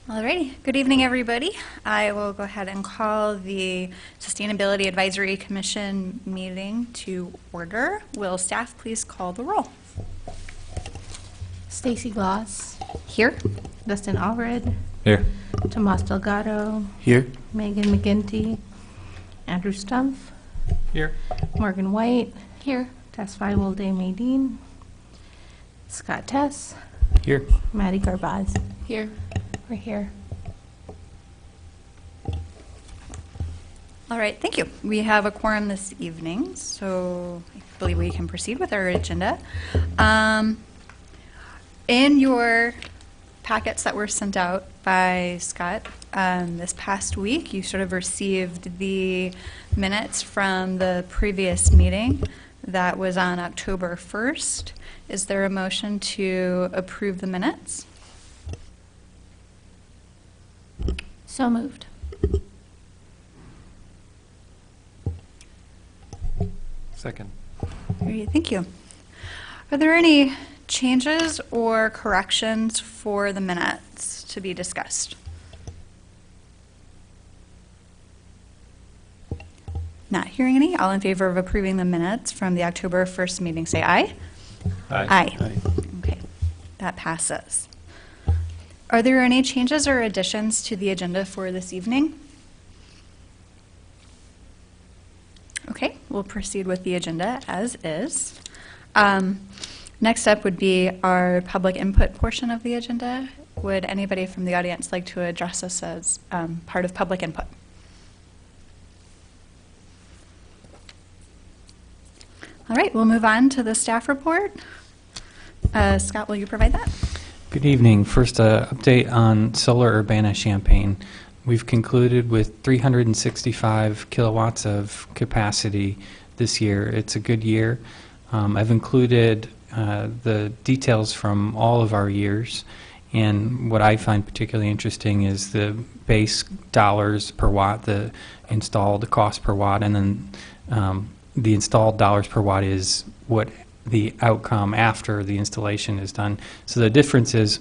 Alrighty, good evening, everybody. I will go ahead and call the Sustainability Advisory Commission meeting to order. Will staff please call the roll? Stacy Gloss, Here. Dustin Allred, Here. Tomas Delgado, Here. Megan McGinty, Andrew Stumpf, Here. Morgan White, here, Tess Feiwel de Maydeen, Scott Tess, Here. Maddie Garbaz. Here. We're here. All right, thank you. We have a quorum this evening, so I believe we can proceed with our agenda. In your packets that were sent out by Scott this past week, you sort of received the minutes from the previous meeting that was on October 1st. Is there a motion to approve the minutes? So moved. Second. Great, thank you. Are there any changes or corrections for the minutes to be discussed? Not hearing any. All in favor of approving the minutes from the October 1st meeting, say aye. Aye. Okay, that passes. Are there any changes or additions to the agenda for this evening? Okay, we'll proceed with the agenda as is. Next up would be our public input portion of the agenda. Would anybody from the audience like to address us as part of public input? All right, we'll move on to the staff report. Scott, will you provide that? Good evening. First, update on Solar Urbana-Champaign. We've concluded with 365 kilowatts of capacity this year. It's a good year. I've included the details from all of our years, and what I find particularly interesting is the base dollars per watt, the installed cost per watt, and then the installed dollars per watt is what the outcome after the installation is done. So the difference is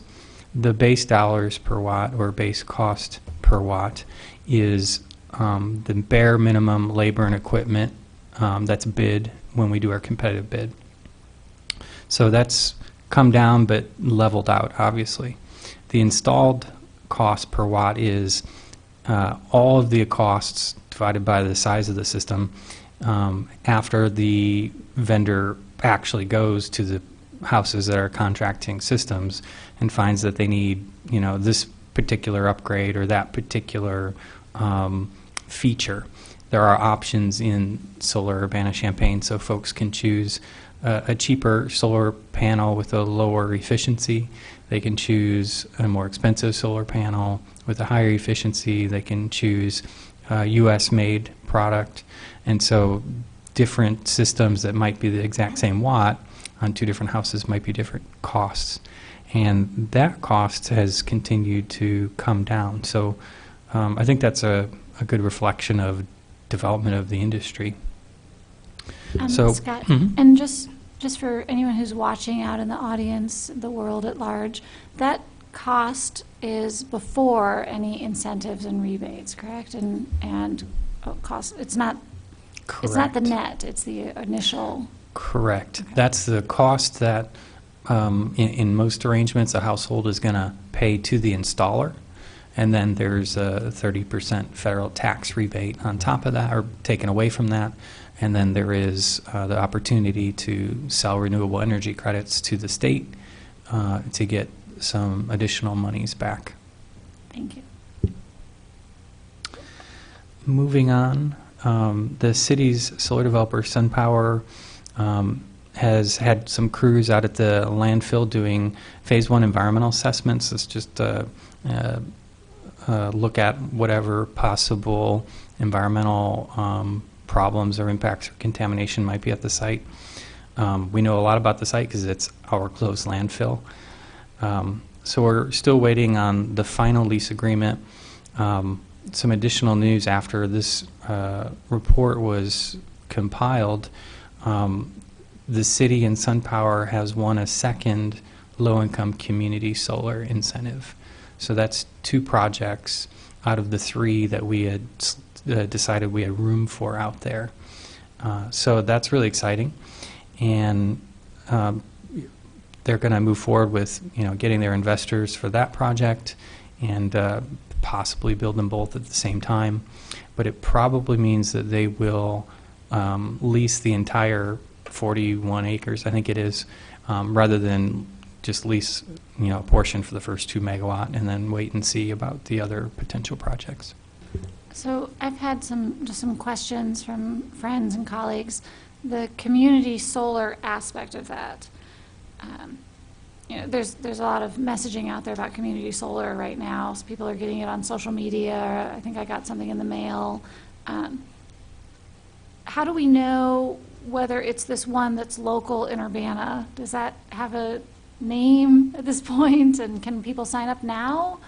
the base dollars per watt or base cost per watt is the bare minimum labor and equipment that's bid when we do our competitive bid. So that's come down but leveled out, obviously. The installed cost per watt is all of the costs divided by the size of the system after the vendor actually goes to the houses that are contracting systems and finds that they need, this particular upgrade or that particular feature. There are options in Solar Urbana-Champaign, so folks can choose a cheaper solar panel with a lower efficiency. They can choose a more expensive solar panel with a higher efficiency. They can choose a US-made product. And so different systems that might be the exact same watt on two different houses might be different costs. And that cost has continued to come down. So I think that's a good reflection of development of the industry. Scott, and just for anyone who's watching out in the audience, the world at large, that cost is before any incentives and rebates, correct? And cost. It's not. Correct. It's not the net. It's the initial. Correct. Okay. That's the cost that in most arrangements a household is going to pay to the installer, and then there's a 30% federal tax rebate on top of that or taken away from that, and then there is the opportunity to sell renewable energy credits to the state to get some additional monies back. Thank you. Moving on, the city's solar developer, SunPower, has had some crews out at the landfill doing phase 1 environmental assessments. It's just look at whatever possible environmental problems or impacts or contamination might be at the site. We know a lot about the site because it's our closed landfill. So we're still waiting on the final lease agreement. Some additional news after this report was compiled. The city and SunPower has won a second low-income community solar incentive. So that's 2 projects out of the 3 that we had decided we had room for out there. So that's really exciting, and they're going to move forward with getting their investors for that project and possibly build them both at the same time. But it probably means that they will lease the entire 41 acres, I think it is, rather than just lease a portion for the first 2 megawatt and then wait and see about the other potential projects. So I've had some questions from friends and colleagues. The community solar aspect of that. There's a lot of messaging out there about community solar right now. So people are getting it on social media. I think I got something in the mail. How do we know whether it's this one that's local in Urbana? Does that have a name at this point? And can people sign up now?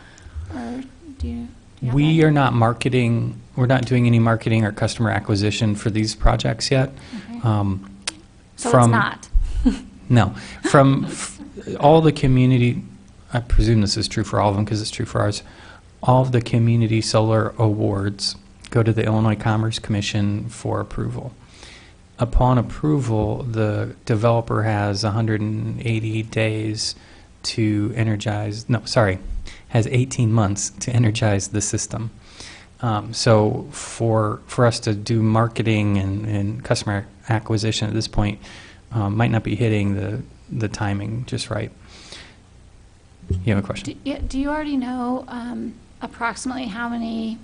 Or do you have We that? are not marketing, we're not doing any marketing or customer acquisition for these projects yet. Okay. So From- it's not. No. From all the community, I presume this is true for all of them because it's true for ours, all of the community solar awards go to the Illinois Commerce Commission for approval. Upon approval, the developer has 180 days to energize, has 18 months to energize the system. So for us to do marketing and customer acquisition at this point might not be hitting the timing just right. You have a question? Do you already know approximately how many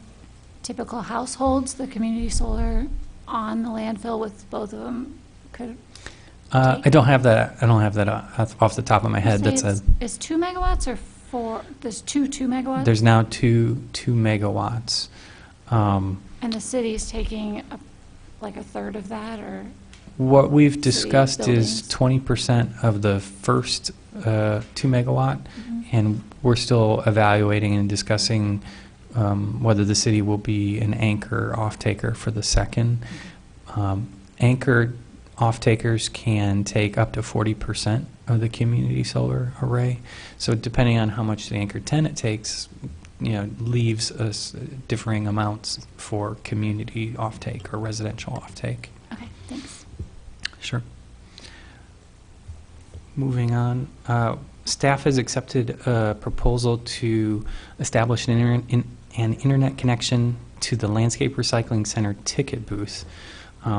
typical households the community solar on the landfill with both of them could take? I don't have that. I don't have that off the top of my head. You That's say it's 2 megawatts or 4? There's 2 megawatts? There's now two megawatts. And the city's taking like a third of that, or? What we've City discussed is buildings. 20% of the first 2 megawatt, Mhm. and we're still evaluating and discussing whether the city will be an anchor off-taker for the second. Anchor off-takers can take up to 40% of the community solar array. So depending on how much the anchor tenant takes, leaves us differing amounts for community offtake or residential offtake. Okay, thanks. Sure. Moving on, staff has accepted a proposal to establish an internet connection to the Landscape Recycling Center ticket booth.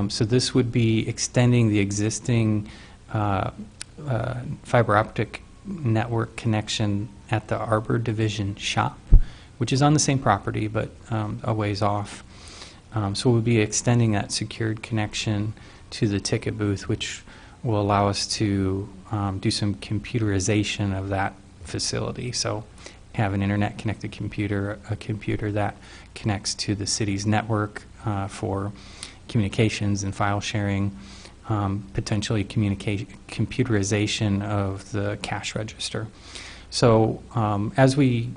So this would be extending the existing fiber optic network connection at the Arbor Division shop, which is on the same property but a ways off. So we'll be extending that secured connection to the ticket booth, which will allow us to do some computerization of that facility. So have an internet connected computer, a computer that connects to the city's network for communications and file sharing, potentially computerization of the cash register. So as we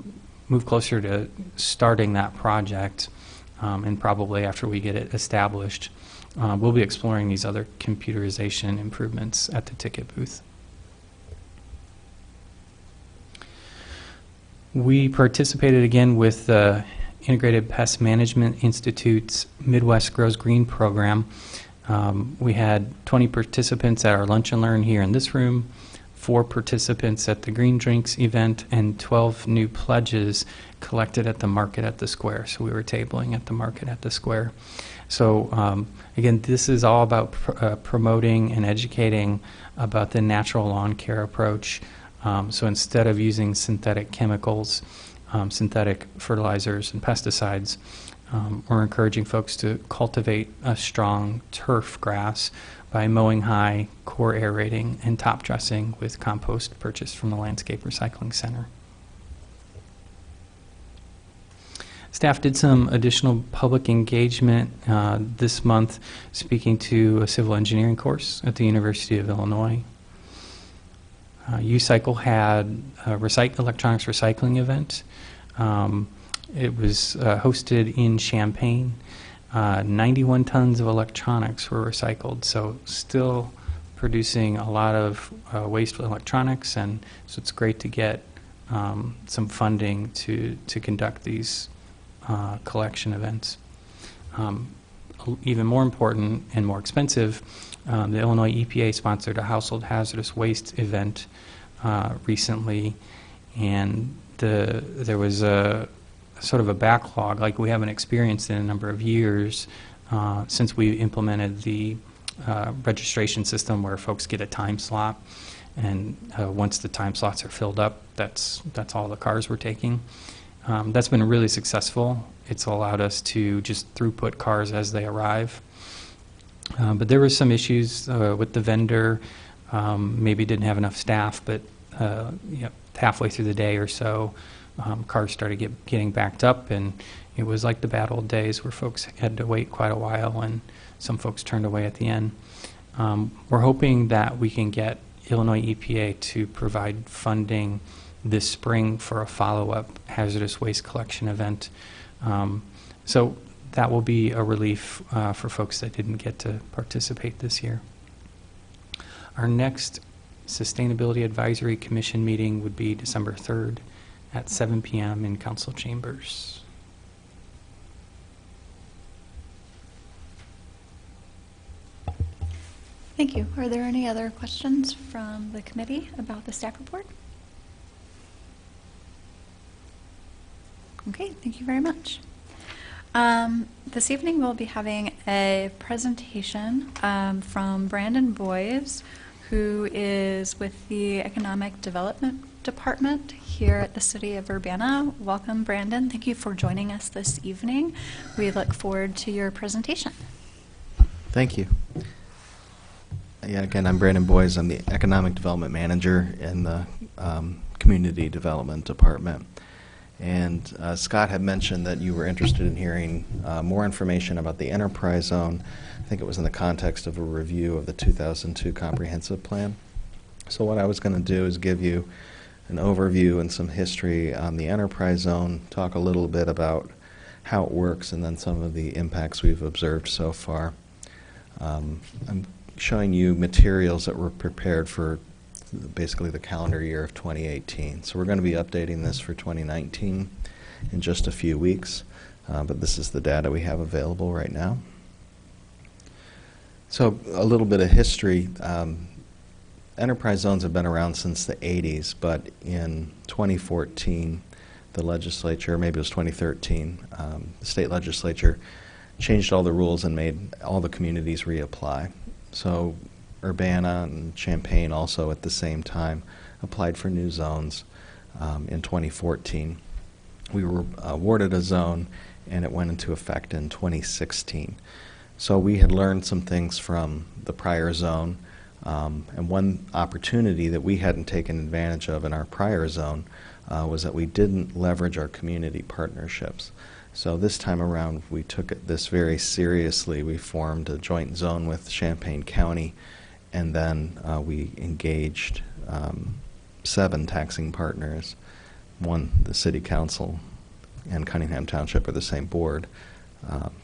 move closer to starting that project, and probably after we get it established, we'll be exploring these other computerization improvements at the ticket booth. We participated again with the Integrated Pest Management Institute's Midwest Grows Green program. We had 20 participants at our Lunch and Learn here in this room, 4 participants at the Green Drinks event, and 12 new pledges collected at the Market at the Square. So we were tabling at the Market at the Square. So again, this is all about promoting and educating about the natural lawn care approach. So instead of using synthetic chemicals, synthetic fertilizers and pesticides, we're encouraging folks to cultivate a strong turf grass by mowing high, core aerating, and top dressing with compost purchased from the Landscape Recycling Center. Staff did some additional public engagement this month, speaking to a civil engineering course at the University of Illinois. U-Cycle had a electronics recycling event. It was hosted in Champaign. 91 tons of electronics were recycled, so still producing a lot of waste electronics, and so it's great to get some funding to conduct these collection events. Even more important and more expensive, the Illinois EPA sponsored a household hazardous waste event recently, and there was a sort of a backlog like we haven't experienced in a number of years since we implemented the registration system where folks get a time slot, and once the time slots are filled up, that's all the cars we're taking. That's been really successful. It's allowed us to just throughput cars as they arrive. But there were some issues with the vendor. Maybe didn't have enough staff, but halfway through the day or so, cars started getting backed up, and it was like the bad old days where folks had to wait quite a while, and some folks turned away at the end. We're hoping that we can get Illinois EPA to provide funding this spring for a follow-up hazardous waste collection event. So that will be a relief for folks that didn't get to participate this year. Our next Sustainability Advisory Commission meeting would be December 3rd at 7 p.m. in council chambers. Thank you. Are there any other questions from the committee about the staff report? Okay, thank you very much. This evening we'll be having a presentation from Brandon Boyes, who is with the Economic Development Department here at the City of Urbana. Welcome, Brandon. Thank you for joining us this evening. We look forward to your presentation. Thank you. Yeah, again, I'm Brandon Boyes. I'm the Economic Development Manager in the Community Development Department. And Scott had mentioned that you were interested in hearing more information about the Enterprise Zone. I think it was in the context of a review of the 2002 Comprehensive Plan. So what I was going to do is give you an overview and some history on the Enterprise Zone, talk a little bit about how it works, and then some of the impacts we've observed so far. I'm showing you materials that were prepared for basically the calendar year of 2018. So we're going to be updating this for 2019 in just a few weeks, but this is the data we have available right now. So a little bit of history. Enterprise zones have been around since the 80s, but in 2014, the legislature, maybe it was 2013, the state legislature changed all the rules and made all the communities reapply. So Urbana and Champaign also at the same time applied for new zones in 2014. We were awarded a zone, and it went into effect in 2016. So we had learned some things from the prior zone, and one opportunity that we hadn't taken advantage of in our prior zone was that we didn't leverage our community partnerships. So this time around, we took this very seriously. We formed a joint zone with Champaign County, and then we engaged 7 taxing partners. One, the City Council, and Cunningham Township are the same board,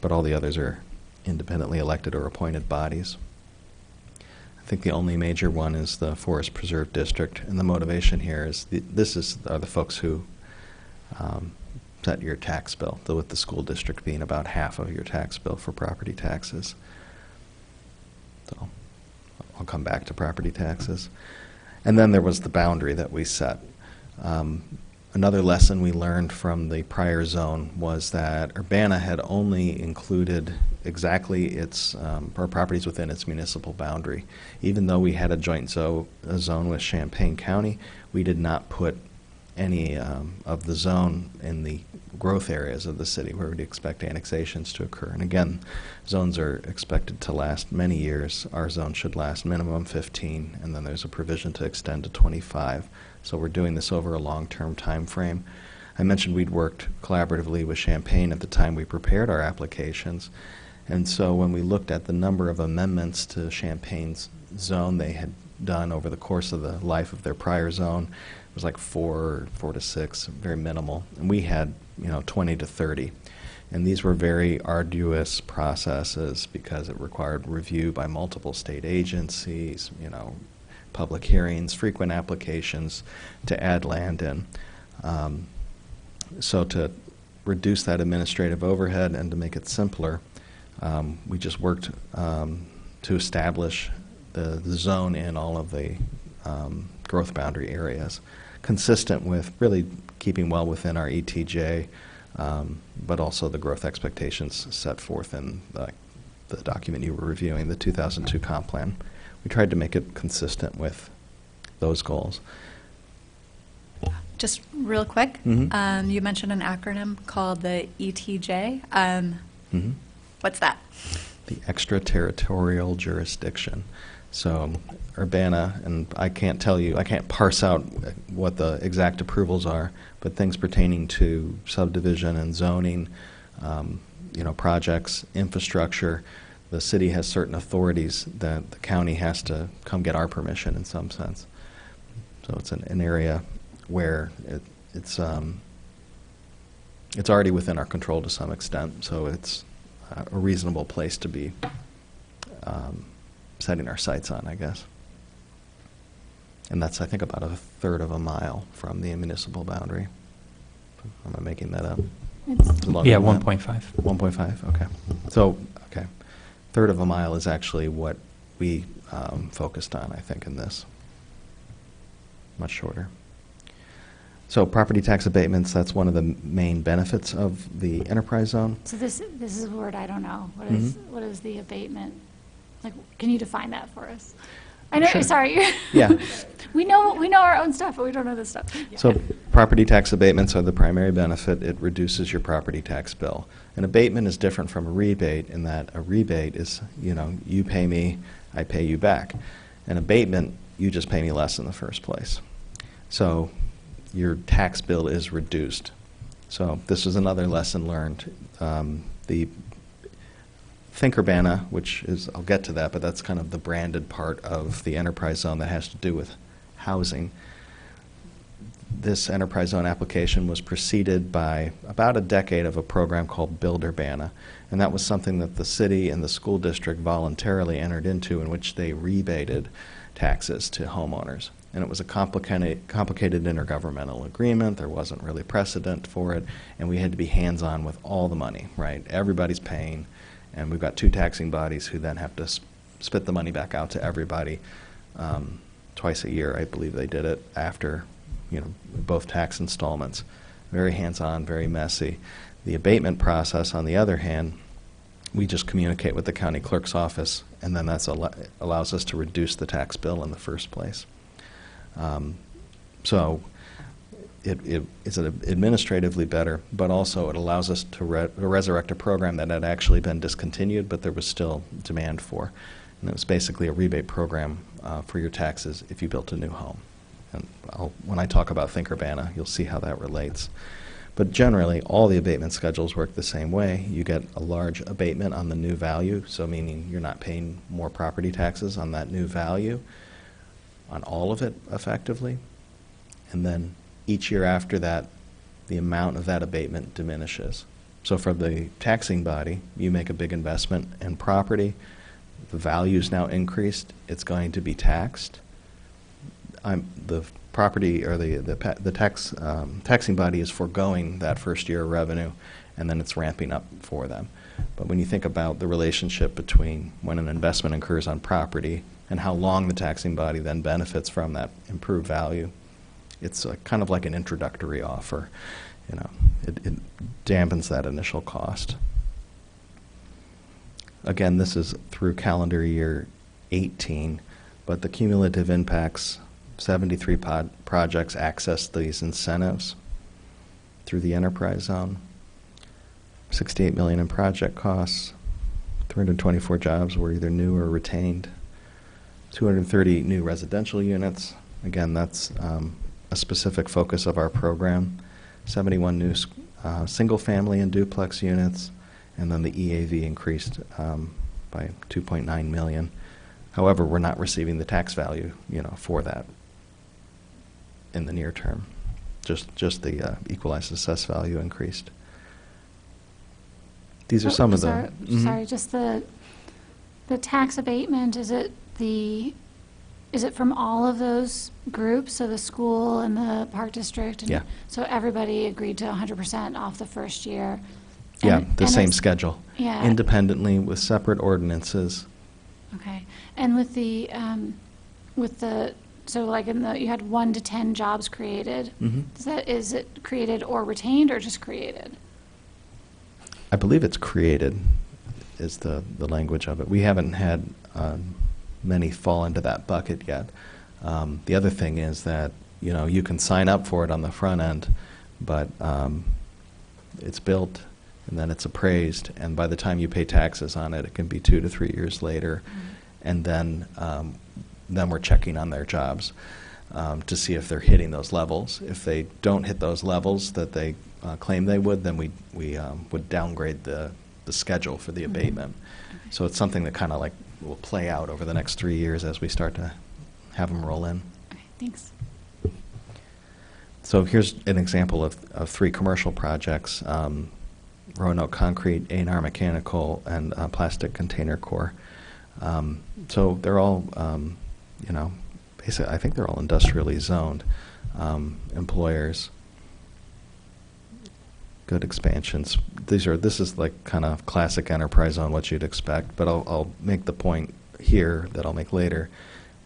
but all the others are independently elected or appointed bodies. I think the only major one is the Forest Preserve District, and the motivation here is are the folks who set your tax bill, with the school district being about half of your tax bill for property taxes. So I'll come back to property taxes. And then there was the boundary that we set. Another lesson we learned from the prior zone was that Urbana had only included exactly its or properties within its municipal boundary. Even though we had a joint zone with Champaign County, we did not put any of the zone in the growth areas of the city where we'd expect annexations to occur. And again, zones are expected to last many years. Our zone should last minimum 15, and then there's a provision to extend to 25. So we're doing this over a long-term time frame. I mentioned we'd worked collaboratively with Champaign at the time we prepared our applications. And so when we looked at the number of amendments to Champaign's zone they had done over the course of the life of their prior zone, it was like 4 to 6, very minimal. And we had 20 to 30. And these were very arduous processes because it required review by multiple state agencies, public hearings, frequent applications to add land in. So to reduce that administrative overhead and to make it simpler, we just worked to establish the zone in all of the growth boundary areas, consistent with really keeping well within our ETJ, but also the growth expectations set forth in the document you were reviewing, the 2002 comp plan. We tried to make it consistent with those goals. Just real quick, Mhm. you mentioned an acronym called the ETJ. Mhm. What's that? The extraterritorial jurisdiction. So Urbana, and I can't tell you, I can't parse out what the exact approvals are, but things pertaining to subdivision and zoning, projects, infrastructure, the city has certain authorities that the county has to come get our permission in some sense. So it's an area where it's already within our control to some extent, so it's a reasonable place to be setting our sights on, I guess. And that's, I think, about a third of a mile from the municipal boundary. Am I making that up? It's, Longer Yeah, than that? 1.5. 1.5, okay. So, okay. Third of a mile is actually what we focused on, I think, in this. Much shorter. So property tax abatements, that's one of the main benefits of the enterprise zone. so this is a word I don't know. Mm-hmm. What is the abatement? Like, can you define that for us? I know, Sure. sorry. Yeah. We know our own stuff, but we don't know this stuff. So property tax abatements are the primary benefit. It reduces your property tax bill. An abatement is different from a rebate in that a rebate is, you pay me, I pay you back. An abatement, you just pay me less in the first place. So your tax bill is reduced. So this is another lesson learned. The Think Urbana, which is, I'll get to that, but that's kind of the branded part of the enterprise zone that has to do with housing. This enterprise zone application was preceded by about a decade of a program called Build Urbana, and that was something that the city and the school district voluntarily entered into, in which they rebated taxes to homeowners. And it was a complicated intergovernmental agreement. There wasn't really precedent for it, and we had to be hands-on with all the money, right? Everybody's paying, and we've got two taxing bodies who then have to spit the money back out to everybody twice a year. I believe they did it after, both tax installments. Very hands-on, very messy. The abatement process, on the other hand, we just communicate with the county clerk's office, and then that allows us to reduce the tax bill in the first place. So it's administratively better, but also it allows us to resurrect a program that had actually been discontinued, but there was still demand for. And it was basically a rebate program for your taxes if you built a new home. And when I talk about Think Urbana, you'll see how that relates. But generally, all the abatement schedules work the same way. You get a large abatement on the new value, so meaning you're not paying more property taxes on that new value, on all of it effectively. And then each year after that, the amount of that abatement diminishes. So for the taxing body, you make a big investment in property, the value is now increased, it's going to be taxed. The property or the taxing body is foregoing that first year of revenue, and then it's ramping up for them. But when you think about the relationship between when an investment occurs on property and how long the taxing body then benefits from that improved value, it's kind of like an introductory offer. It dampens that initial cost. Again, this is through calendar year 18, but the cumulative impacts, 73 projects access these incentives through the enterprise zone. $68 million in project costs. 324 jobs were either new or retained. 230 new residential units. Again, that's a specific focus of our program. 71 new single-family and duplex units, and then the EAV increased by 2.9 million. However, we're not receiving the tax value, for that in the near term. Just the equalized assessed value increased. These are some of the. Sorry, just the tax abatement, is it the is it from all of those groups, so the school and the park district? And Yeah. So everybody agreed to 100% off the first year? Yeah, And- the and same is- schedule. Yeah. Independently with separate ordinances. Okay, and with the, so like you had 1 to 10 jobs created? Mhm. Is it created or retained, or just created? I believe it's created is the language of it. We haven't had many fall into that bucket yet. The other thing is that, you can sign up for it on the front end, but it's built and then it's appraised, and by the time you pay taxes on it, it can be 2 to 3 years later. And then we're checking on their jobs to see if they're hitting those levels. If they don't hit those levels that they claim they would, then we would downgrade the schedule for the abatement. So it's something that kind of like will play out over the next 3 years as we start to have them roll in. Okay, thanks. So here's an example of 3 commercial projects, Roanoke Concrete, A&R Mechanical, and Plastic Container Corps. So they're all, basically, I think they're all industrially zoned employers. Good expansions. This is like kind of classic enterprise zone, what you'd expect, but I'll make the point here that I'll make later.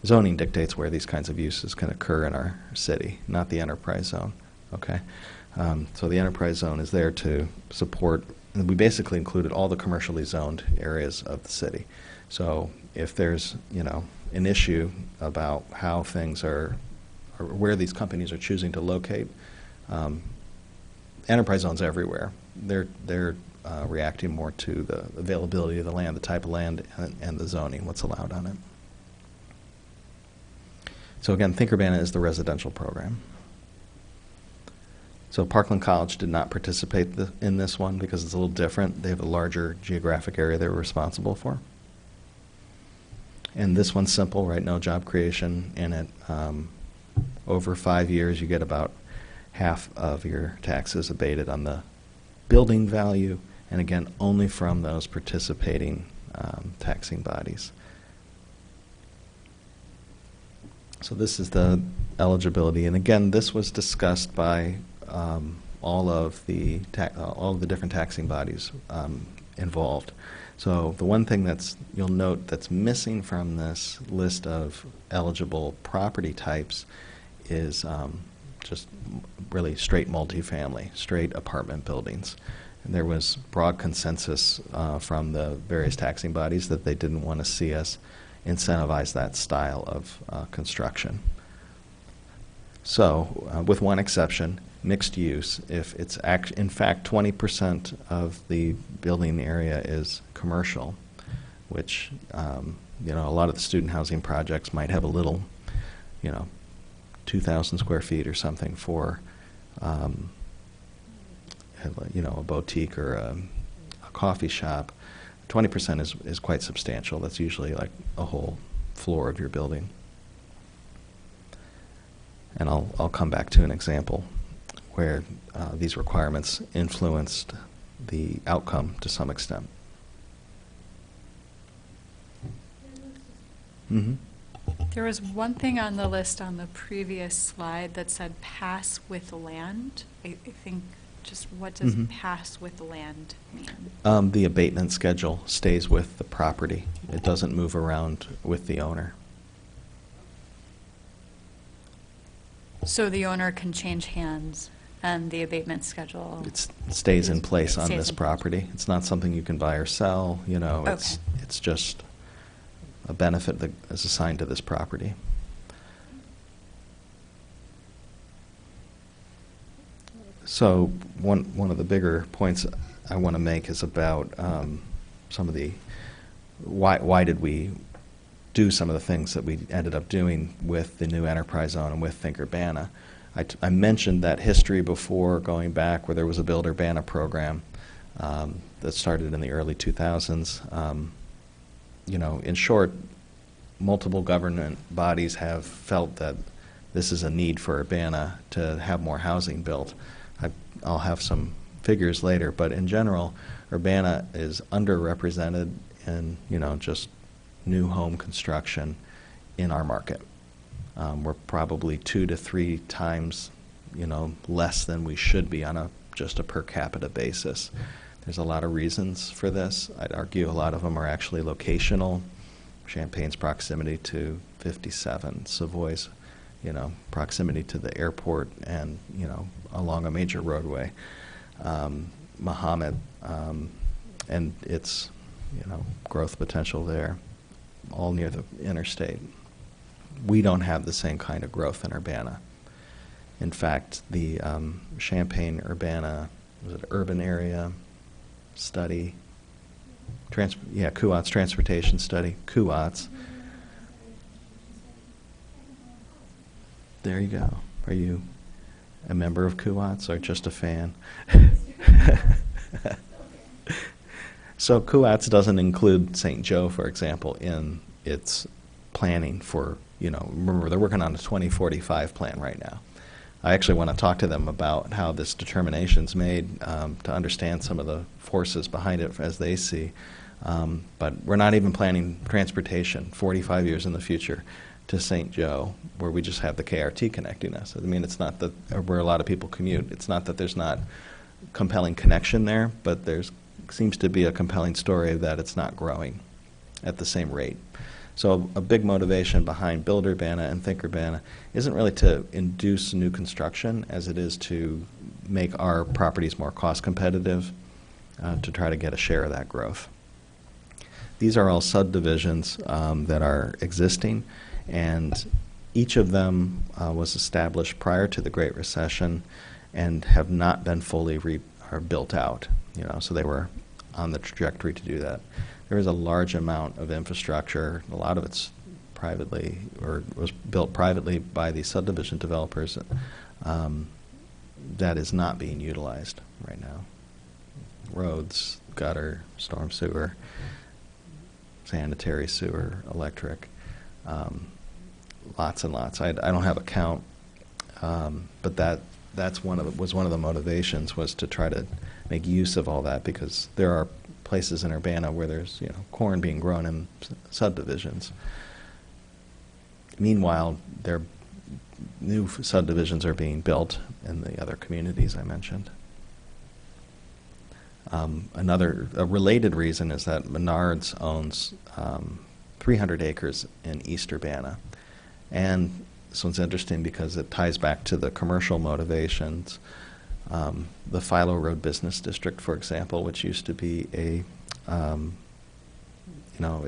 Zoning dictates where these kinds of uses can occur in our city, not the enterprise zone, okay? So the enterprise zone is there to support, and we basically included all the commercially zoned areas of the city. So if there's, an issue about how things are, or where these companies are choosing to locate, enterprise zones everywhere. They're reacting more to the availability of the land, the type of land, and the zoning, what's allowed on it. So again, Think Urbana is the residential program. So Parkland College did not participate in this one because it's a little different. They have a larger geographic area they were responsible for. And this one's simple, right? No job creation in it. Over 5 years, you get about half of your taxes abated on the building value, and again, only from those participating taxing bodies. So this is the eligibility, and again, this was discussed by all of the different taxing bodies involved. So the one thing you'll note that's missing from this list of eligible property types is just really straight multifamily, straight apartment buildings. And there was broad consensus from the various taxing bodies that they didn't want to see us incentivize that style of construction. So, with one exception, mixed use. If it's in fact 20% of the building area is commercial, which a lot of the student housing projects might have a little, 2,000 square feet or something for, a boutique or a coffee shop. 20% is quite substantial. That's usually like a whole floor of your building. And I'll come back to an example where these requirements influenced the outcome to some extent. Mm-hmm. There was one thing on the list on the previous slide that said pass with land. I think, just what does Mhm. pass with land mean? The abatement schedule stays with the property. It doesn't move around with the owner. So the owner can change hands and the abatement schedule? It stays in place on Stays this in place. property. It's not something you can buy or sell, Okay. It's just a benefit that is assigned to this property. So one of the bigger points I want to make is about some of the why did we do some of the things that we ended up doing with the new enterprise zone and with Think Urbana. I mentioned that history before, going back where there was a Build Urbana program that started in the early 2000s. In short, multiple government bodies have felt that this is a need for Urbana to have more housing built. I'll have some figures later, but in general, Urbana is underrepresented in, just new home construction in our market. We're probably 2 to 3 times, less than we should be on just a per capita basis. There's a lot of reasons for this. I'd argue a lot of them are actually locational. Champagne's proximity to 57, Savoy's, proximity to the airport and, along a major roadway. Mahomet and its, growth potential there, all near the interstate. We don't have the same kind of growth in Urbana. In fact, the Champaign-Urbana, was it urban area study? CUATS, transportation study, CUATS. There you go. Are you a member of CUATS or just a fan? So CUATS doesn't include St. Joe, for example, in its planning for, remember they're working on a 2045 plan right now. I actually want to talk to them about how this determination's made to understand some of the forces behind it as they see. But we're not even planning transportation 45 years in the future to St. Joe, where we just have the KRT connecting us. I mean, it's not that where a lot of people commute. It's not that there's not compelling connection there, but there's seems to be a compelling story that it's not growing at the same rate. So a big motivation behind Build Urbana and Think Urbana isn't really to induce new construction as it is to make our properties more cost competitive to try to get a share of that growth. These are all subdivisions that are existing, and each of them was established prior to the Great Recession and have not been fully built out. So they were on the trajectory to do that. There is a large amount of infrastructure. A lot of it's privately or was built privately by the subdivision developers that is not being utilized right now. Roads, gutter, storm sewer, sanitary sewer, electric, lots and lots. I don't have a count, but that's was one of the motivations, was to try to make use of all that, because there are places in Urbana where there's corn being grown in subdivisions. Meanwhile, new subdivisions are being built in the other communities I mentioned. A related reason is that Menards owns 300 acres in East Urbana, and this one's interesting because it ties back to the commercial motivations. The Philo Road Business District, for example, which used to be it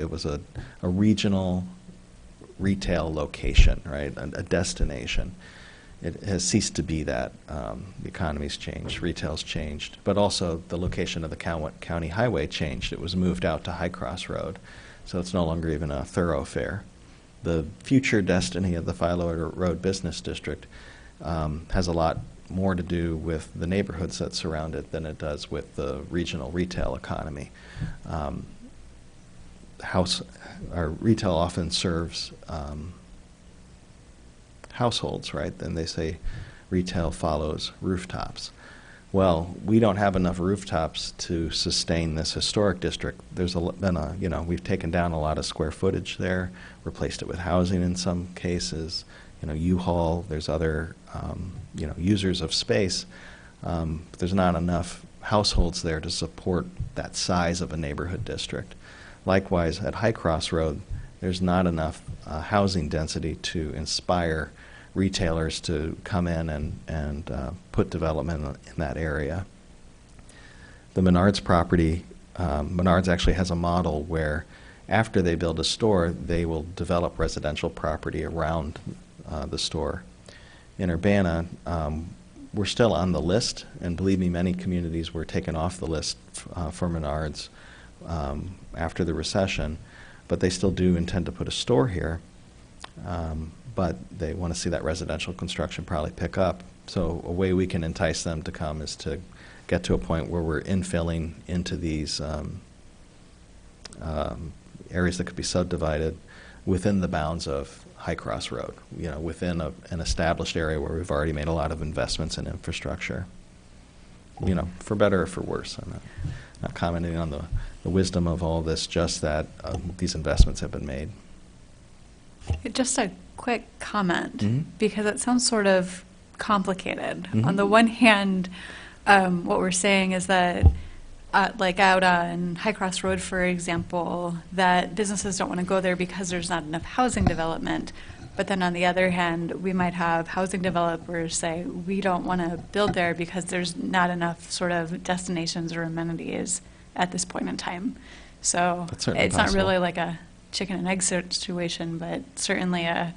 was a regional retail location, right, a destination. It has ceased to be that. The economy's changed, retail's changed, but also the location of the county highway changed. It was moved out to High Cross Road, so it's no longer even a thoroughfare. The future destiny of the Philo Road Business District has a lot more to do with the neighborhoods that surround it than it does with the regional retail economy. Retail often serves households, right? Then they say retail follows rooftops. Well, we don't have enough rooftops to sustain this historic district. There's we've taken down a lot of square footage there, replaced it with housing in some cases. U-Haul, there's other, users of space. There's not enough households there to support that size of a neighborhood district. Likewise, at High Cross Road, there's not enough housing density to inspire retailers to come in and put development in that area. The Menards property, Menards actually has a model where after they build a store, they will develop residential property around the store. In Urbana, we're still on the list, and believe me, many communities were taken off the list for Menards after the recession, but they still do intend to put a store here. But they want to see that residential construction probably pick up. So a way we can entice them to come is to get to a point where we're infilling into these areas that could be subdivided within the bounds of High Cross Road, within an established area where we've already made a lot of investments in infrastructure. For better or for worse. I'm not commenting on the wisdom of all this, just that these investments have been made. Just a quick comment Mhm. because it sounds sort of complicated. Mhm. On the one hand, what we're saying is that, like out on High Cross Road, for example, that businesses don't want to go there because there's not enough housing development. But then on the other hand, we might have housing developers say, we don't want to build there because there's not enough sort of destinations or amenities at this point in time. So That's certainly it's not possible. really like a chicken and egg situation, but certainly a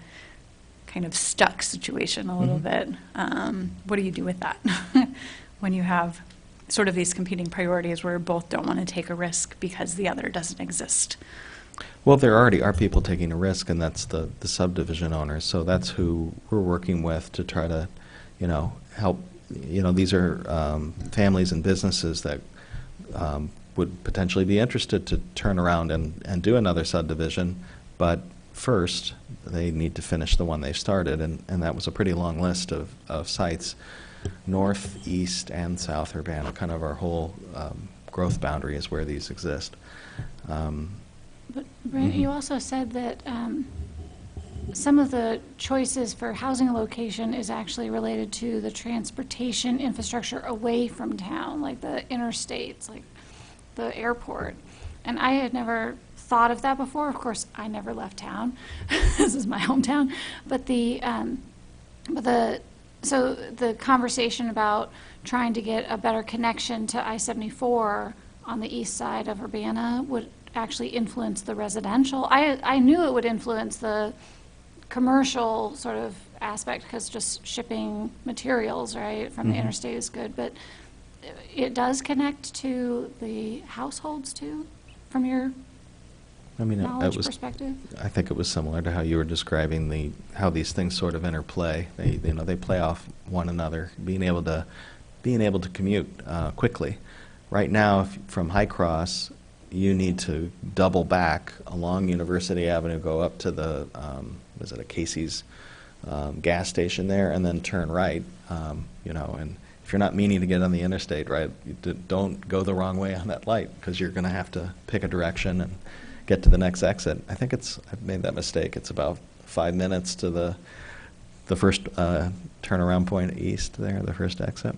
kind of stuck situation a little Mhm. bit. What do you do with that when you have sort of these competing priorities where both don't want to take a risk because the other doesn't exist? Well, there already are people taking a risk, and that's the subdivision owners. So that's who we're working with to try to, help. These are families and businesses that would potentially be interested to turn around and do another subdivision, but first they need to finish the one they've started, and that was a pretty long list of sites, north, east, and south Urbana. Kind of our whole growth boundary is where these exist. But Brent, Mhm. you also said that some of the choices for housing location is actually related to the transportation infrastructure away from town, like the interstates, like the airport. And I had never thought of that before. Of course, I never left town. This is my hometown. But so the conversation about trying to get a better connection to I-74 on the east side of Urbana would actually influence the residential. I knew it would influence the commercial sort of aspect because just shipping materials, right, from the Mhm. interstate is good. But it does connect to the households too, from your I mean, knowledge perspective? I think it was similar to how you were describing how these things sort of interplay. They play off one another. Being able to commute quickly. Right now, from High Cross, you need to double back along University Avenue, go up to the was it a Casey's gas station there, and then turn right. And if you're not meaning to get on the interstate, right, don't go the wrong way on that light because you're going to have to pick a direction and get to the next exit. I think I've made that mistake. It's about 5 minutes to the first turnaround point east there, the first exit.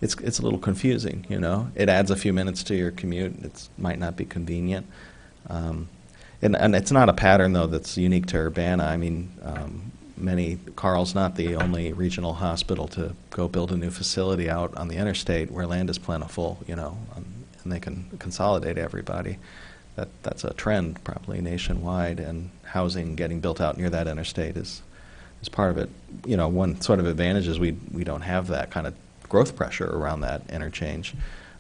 It's a little confusing, It adds a few minutes to your commute. It might not be convenient. And it's not a pattern, though, that's unique to Urbana. I mean, Carl's not the only regional hospital to go build a new facility out on the interstate where land is plentiful, and they can consolidate everybody. That's a trend probably nationwide, and housing getting built out near that interstate is part of it. One sort of advantage is we don't have that kind of growth pressure around that interchange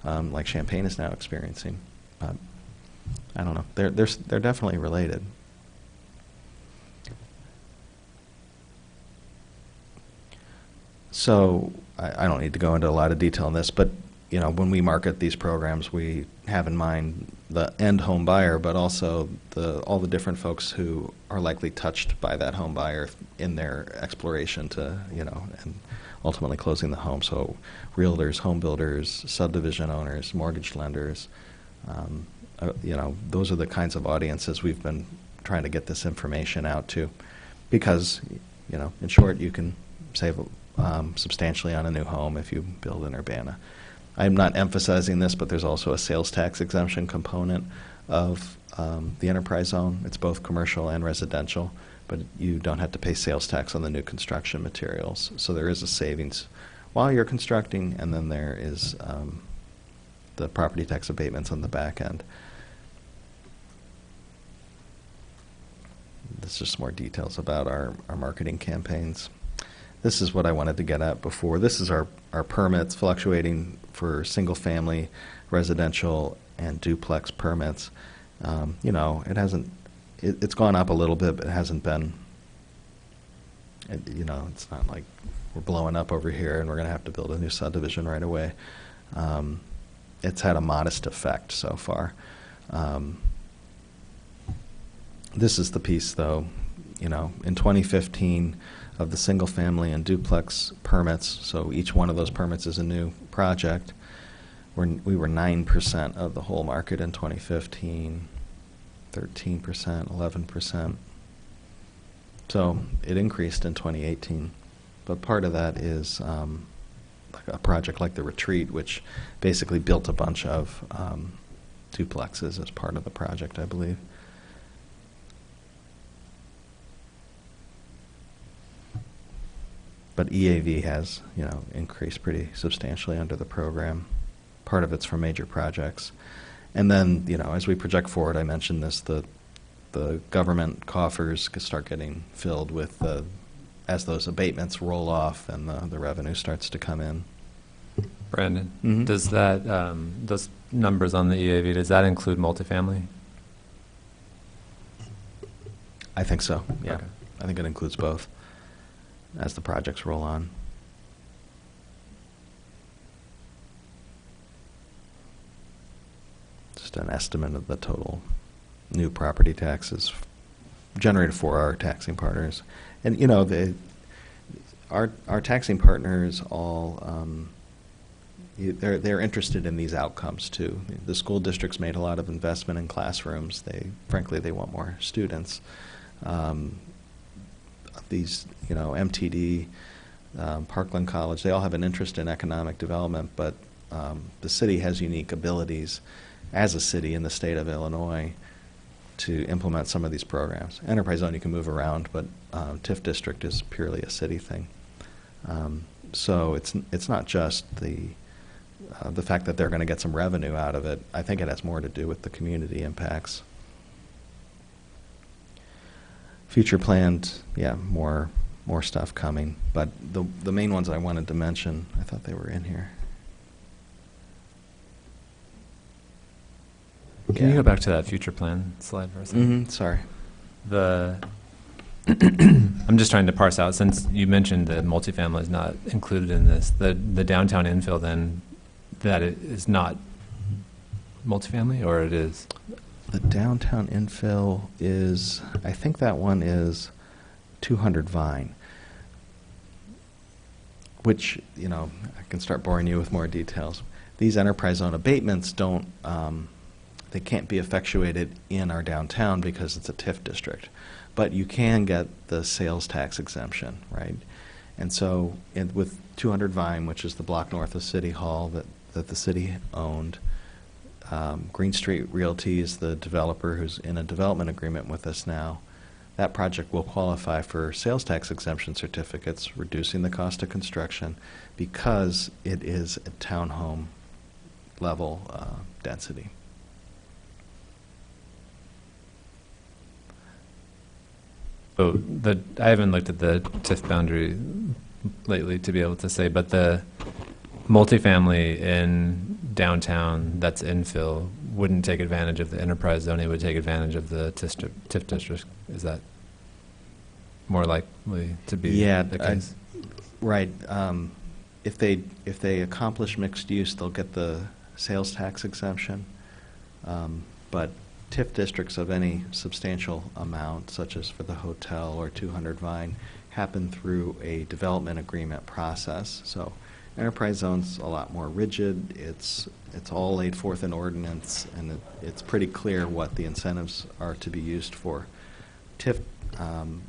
like Champaign is now experiencing. I don't know. They're definitely related. So I don't need to go into a lot of detail on this, but when we market these programs, we have in mind the end home buyer, but also all the different folks who are likely touched by that home buyer in their exploration to and ultimately closing the home. So realtors, home builders, subdivision owners, mortgage lenders. Those are the kinds of audiences we've been trying to get this information out to, because in short, you can save substantially on a new home if you build in Urbana. I'm not emphasizing this, but there's also a sales tax exemption component of the enterprise zone. It's both commercial and residential, but you don't have to pay sales tax on the new construction materials. So there is a savings while you're constructing, and then there is the property tax abatements on the back end. This is just more details about our marketing campaigns. This is what I wanted to get at before. This is our permits fluctuating for single-family, residential, and duplex permits. It's gone up a little bit, but it hasn't been, it's not like we're blowing up over here and we're going to have to build a new subdivision right away. It's had a modest effect so far. This is the piece, though. In 2015, of the single-family and duplex permits, so each one of those permits is a new project, we were 9% of the whole market in 2015, 13%, 11%. So it increased in 2018, but part of that is like a project like the Retreat, which basically built a bunch of duplexes as part of the project, I believe. But EAV has, increased pretty substantially under the program. Part of it's from major projects. And then, as we project forward, I mentioned this, the government coffers could start getting filled with as those abatements roll off and the revenue starts to come in. Brandon, Mhm. does that, those numbers on the EAV, does that include multifamily? I think so, yeah. Okay. I think it includes both as the projects roll on. Just an estimate of the total new property taxes generated for our taxing partners. And, our taxing partners all, they're interested in these outcomes too. The school districts made a lot of investment in classrooms. Frankly, they want more students. These, MTD, Parkland College, they all have an interest in economic development, but the city has unique abilities as a city in the state of Illinois to implement some of these programs. Enterprise Zone you can move around, but TIF district is purely a city thing. So it's not just the fact that they're going to get some revenue out of it. I think it has more to do with the community impacts. Future planned, more stuff coming. But the main ones I wanted to mention, I thought they were in here. Can you go back to that future plan slide for a second? Sorry. I'm just trying to parse out, since you mentioned that multifamily is not included in this, the downtown infill, then that it is not multifamily, or it is? The downtown infill is, I think that one is 200 Vine, which, I can start boring you with more details. These enterprise zone abatements don't, they can't be effectuated in our downtown because it's a TIF district. But you can get the sales tax exemption, right? And so with 200 Vine, which is the block north of City Hall that the city owned, Green Street Realty is the developer who's in a development agreement with us now. That project will qualify for sales tax exemption certificates, reducing the cost of construction because it is a townhome level density. So I haven't looked at the TIF boundary lately to be able to say, but the multifamily in downtown that's infill wouldn't take advantage of the enterprise zone, it would take advantage of the TIF district. Is that more likely to be the case? Right. If they accomplish mixed use, they'll get the sales tax exemption. But TIF districts of any substantial amount, such as for the hotel or 200 Vine, happen through a development agreement process. So enterprise zone's a lot more rigid. It's all laid forth in ordinance, and it's pretty clear what the incentives are to be used for. TIF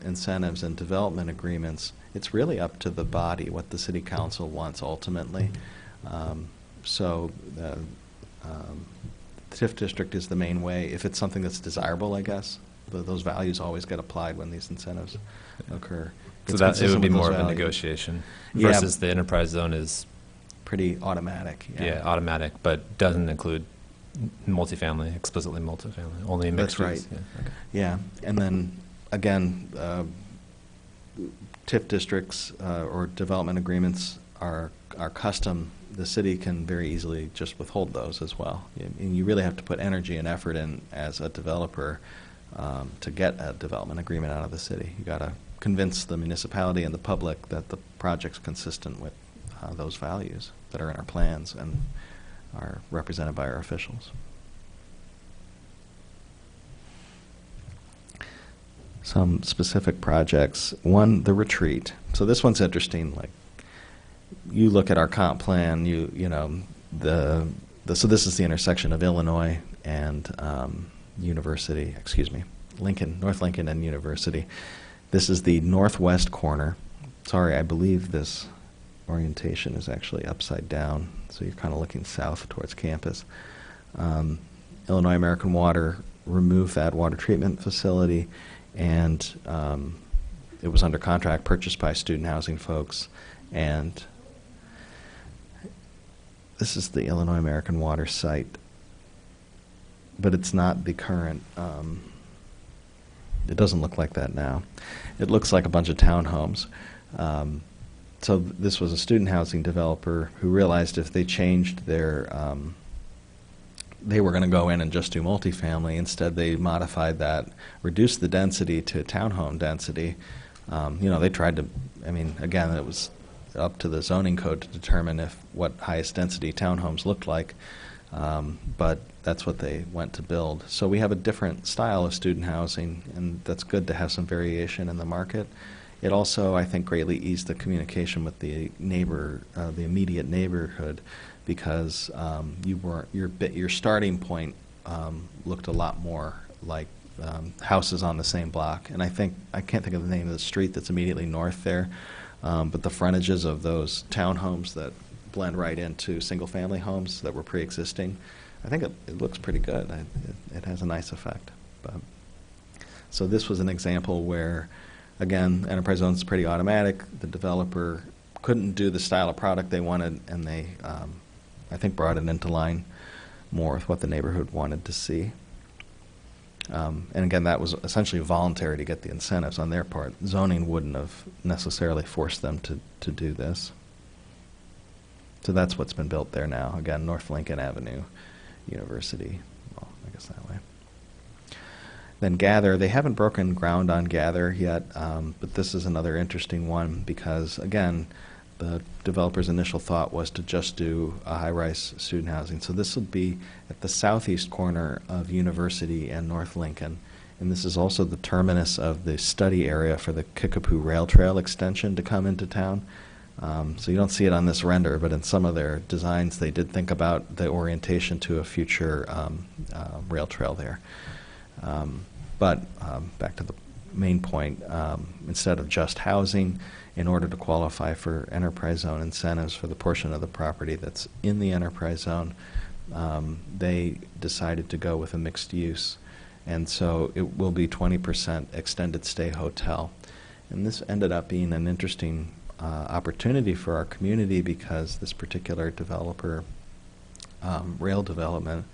incentives and development agreements, it's really up to the body what the city council wants ultimately. So the TIF district is the main way. If it's something that's desirable, I guess, those values always get applied when these incentives occur. So It's that it consistent would be with those more of a values. negotiation Yeah. versus the enterprise zone is Pretty automatic. automatic, but doesn't include multifamily, explicitly multifamily, only mixed That's use. right. Yeah, okay. Yeah, and then, again, TIF districts or development agreements are custom. The city can very easily just withhold those as well. And you really have to put energy and effort in as a developer to get a development agreement out of the city. You got to convince the municipality and the public that the project's consistent with those values that are in our plans and are represented by our officials. Some specific projects. One, the Retreat. So this one's interesting. Like, you look at our comp plan. So this is the intersection of Illinois and University. Excuse me, Lincoln, North Lincoln, and University. This is the northwest corner. Sorry, I believe this orientation is actually upside down, so you're kind of looking south towards campus. Illinois American Water removed that water treatment facility, and it was under contract, purchased by student housing folks, and this is the Illinois American Water site, but it's not the current, it doesn't look like that now. It looks like a bunch of townhomes. So this was a student housing developer who realized if they changed their, they were going to go in and just do multifamily. Instead, they modified that, reduced the density to townhome density. They tried to, again, it was up to the zoning code to determine what highest density townhomes looked like, but that's what they went to build. So we have a different style of student housing, and that's good to have some variation in the market. It also, I think, greatly eased the communication with the neighbor, the immediate neighborhood, because your starting point looked a lot more like houses on the same block. And I can't think of the name of the street that's immediately north there, but the frontages of those townhomes that blend right into single-family homes that were pre-existing, I think it looks pretty good. It has a nice effect. So this was an example where, again, enterprise zone is pretty automatic. The developer couldn't do the style of product they wanted, and they, I think, brought it into line more with what the neighborhood wanted to see. And again, that was essentially voluntary to get the incentives on their part. Zoning wouldn't have necessarily forced them to do this. So that's what's been built there now. Again, North Lincoln Avenue, University, well, I guess that way. Then Gather, they haven't broken ground on Gather yet, but this is another interesting one because, again, the developer's initial thought was to just do a high-rise student housing. So this would be at the southeast corner of University and North Lincoln. And this is also the terminus of the study area for the Kickapoo Rail Trail extension to come into town. So you don't see it on this render, but in some of their designs, they did think about the orientation to a future rail trail there. But back to the main point, instead of just housing, in order to qualify for enterprise zone incentives for the portion of the property that's in the enterprise zone, they decided to go with a mixed use. And so it will be 20% extended stay hotel. And this ended up being an interesting opportunity for our community because this particular developer, Rail Development,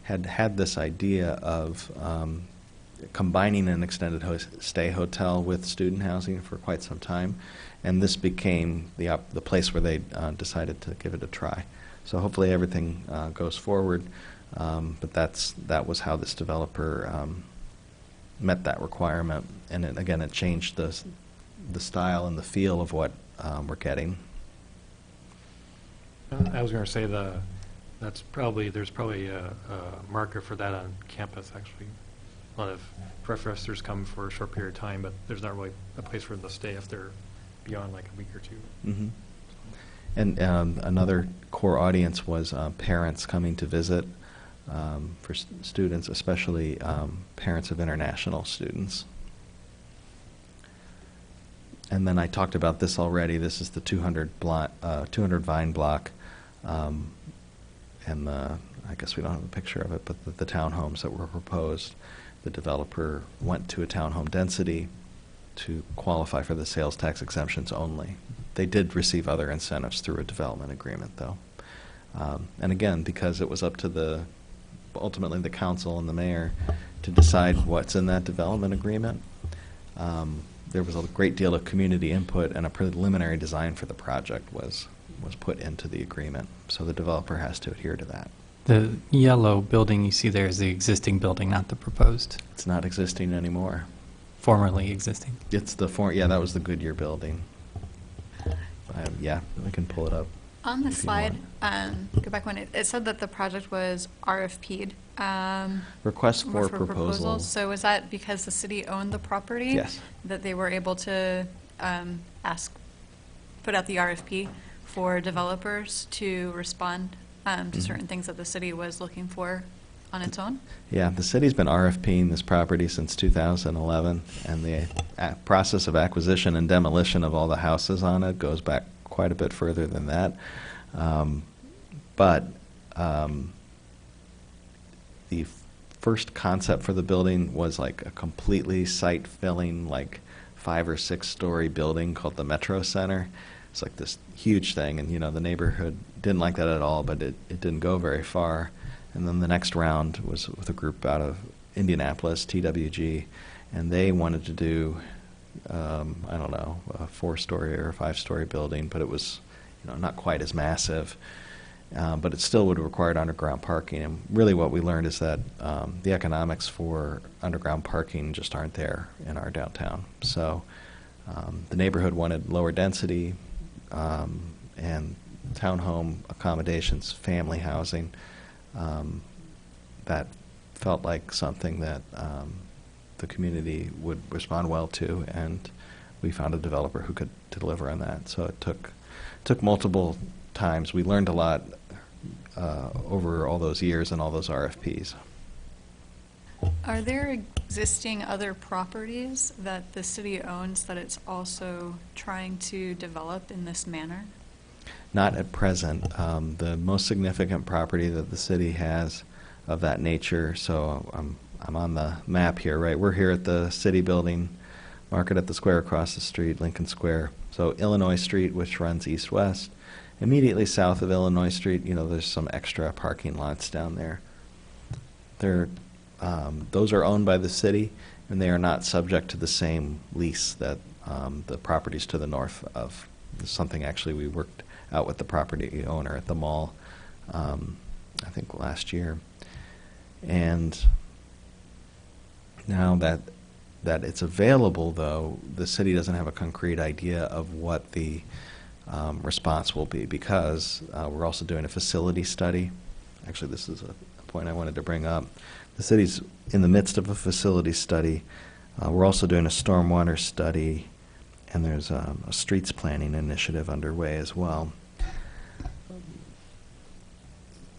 had this idea of combining an extended stay hotel with student housing for quite some time, and this became the place where they decided to give it a try. So hopefully everything goes forward, but that was how this developer met that requirement, and it changed the style and the feel of what we're getting. I was going to say there's probably a market for that on campus, actually. A lot of professors come for a short period of time, but there's not really a place for them to stay if they're beyond like a week or two. Mm-hmm. And another core audience was parents coming to visit for students, especially parents of international students. And then I talked about this already. This is the 200 Vine block, and I guess we don't have a picture of it, but the townhomes that were proposed. The developer went to a townhome density to qualify for the sales tax exemptions only. They did receive other incentives through a development agreement, though. And again, because it was up to ultimately the council and the mayor to decide what's in that development agreement, there was a great deal of community input, and a preliminary design for the project was put into the agreement. So the developer has to adhere to that. The yellow building you see there is the existing building, not the proposed. It's not existing anymore. Formerly existing. It's the that was the Goodyear building. Yeah, we can pull it up. On the if you slide, want. go back when it said that the project was RFP'd. Request for proposal. So was that because the city owned the property? Yes. That they were able to put out the RFP for developers to respond to certain things that the city was looking for on its own? Yeah, the city's been RFPing this property since 2011, and the process of acquisition and demolition of all the houses on it goes back quite a bit further than that. But the first concept for the building was like a completely site-filling, like 5 or 6 story building called the Metro Center. It's like this huge thing, and the neighborhood didn't like that at all, but it didn't go very far. And then the next round was with a group out of Indianapolis, TWG, and they wanted to do, I don't know, a 4-story or a 5-story building, but it was, not quite as massive. But it still would have required underground parking. And really what we learned is that the economics for underground parking just aren't there in our downtown. So the neighborhood wanted lower density and townhome accommodations, family housing. That felt like something that the community would respond well to, and we found a developer who could deliver on that. So it took multiple times. We learned a lot over all those years and all those RFPs. Are there existing other properties that the city owns that it's also trying to develop in this manner? Not at present. The most significant property that the city has of that nature, so I'm on the map here, right? We're here at the city building, Market at the Square across the street, Lincoln Square. So Illinois Street, which runs east-west. Immediately south of Illinois Street, there's some extra parking lots down there. Those are owned by the city, and they are not subject to the same lease that the properties to the north of. It's something actually we worked out with the property owner at the mall, I think last year. And now that it's available, though, the city doesn't have a concrete idea of what the response will be, because we're also doing a facility study. Actually, this is a point I wanted to bring up. The city's in the midst of a facility study. We're also doing a stormwater study, and there's a streets planning initiative underway as well.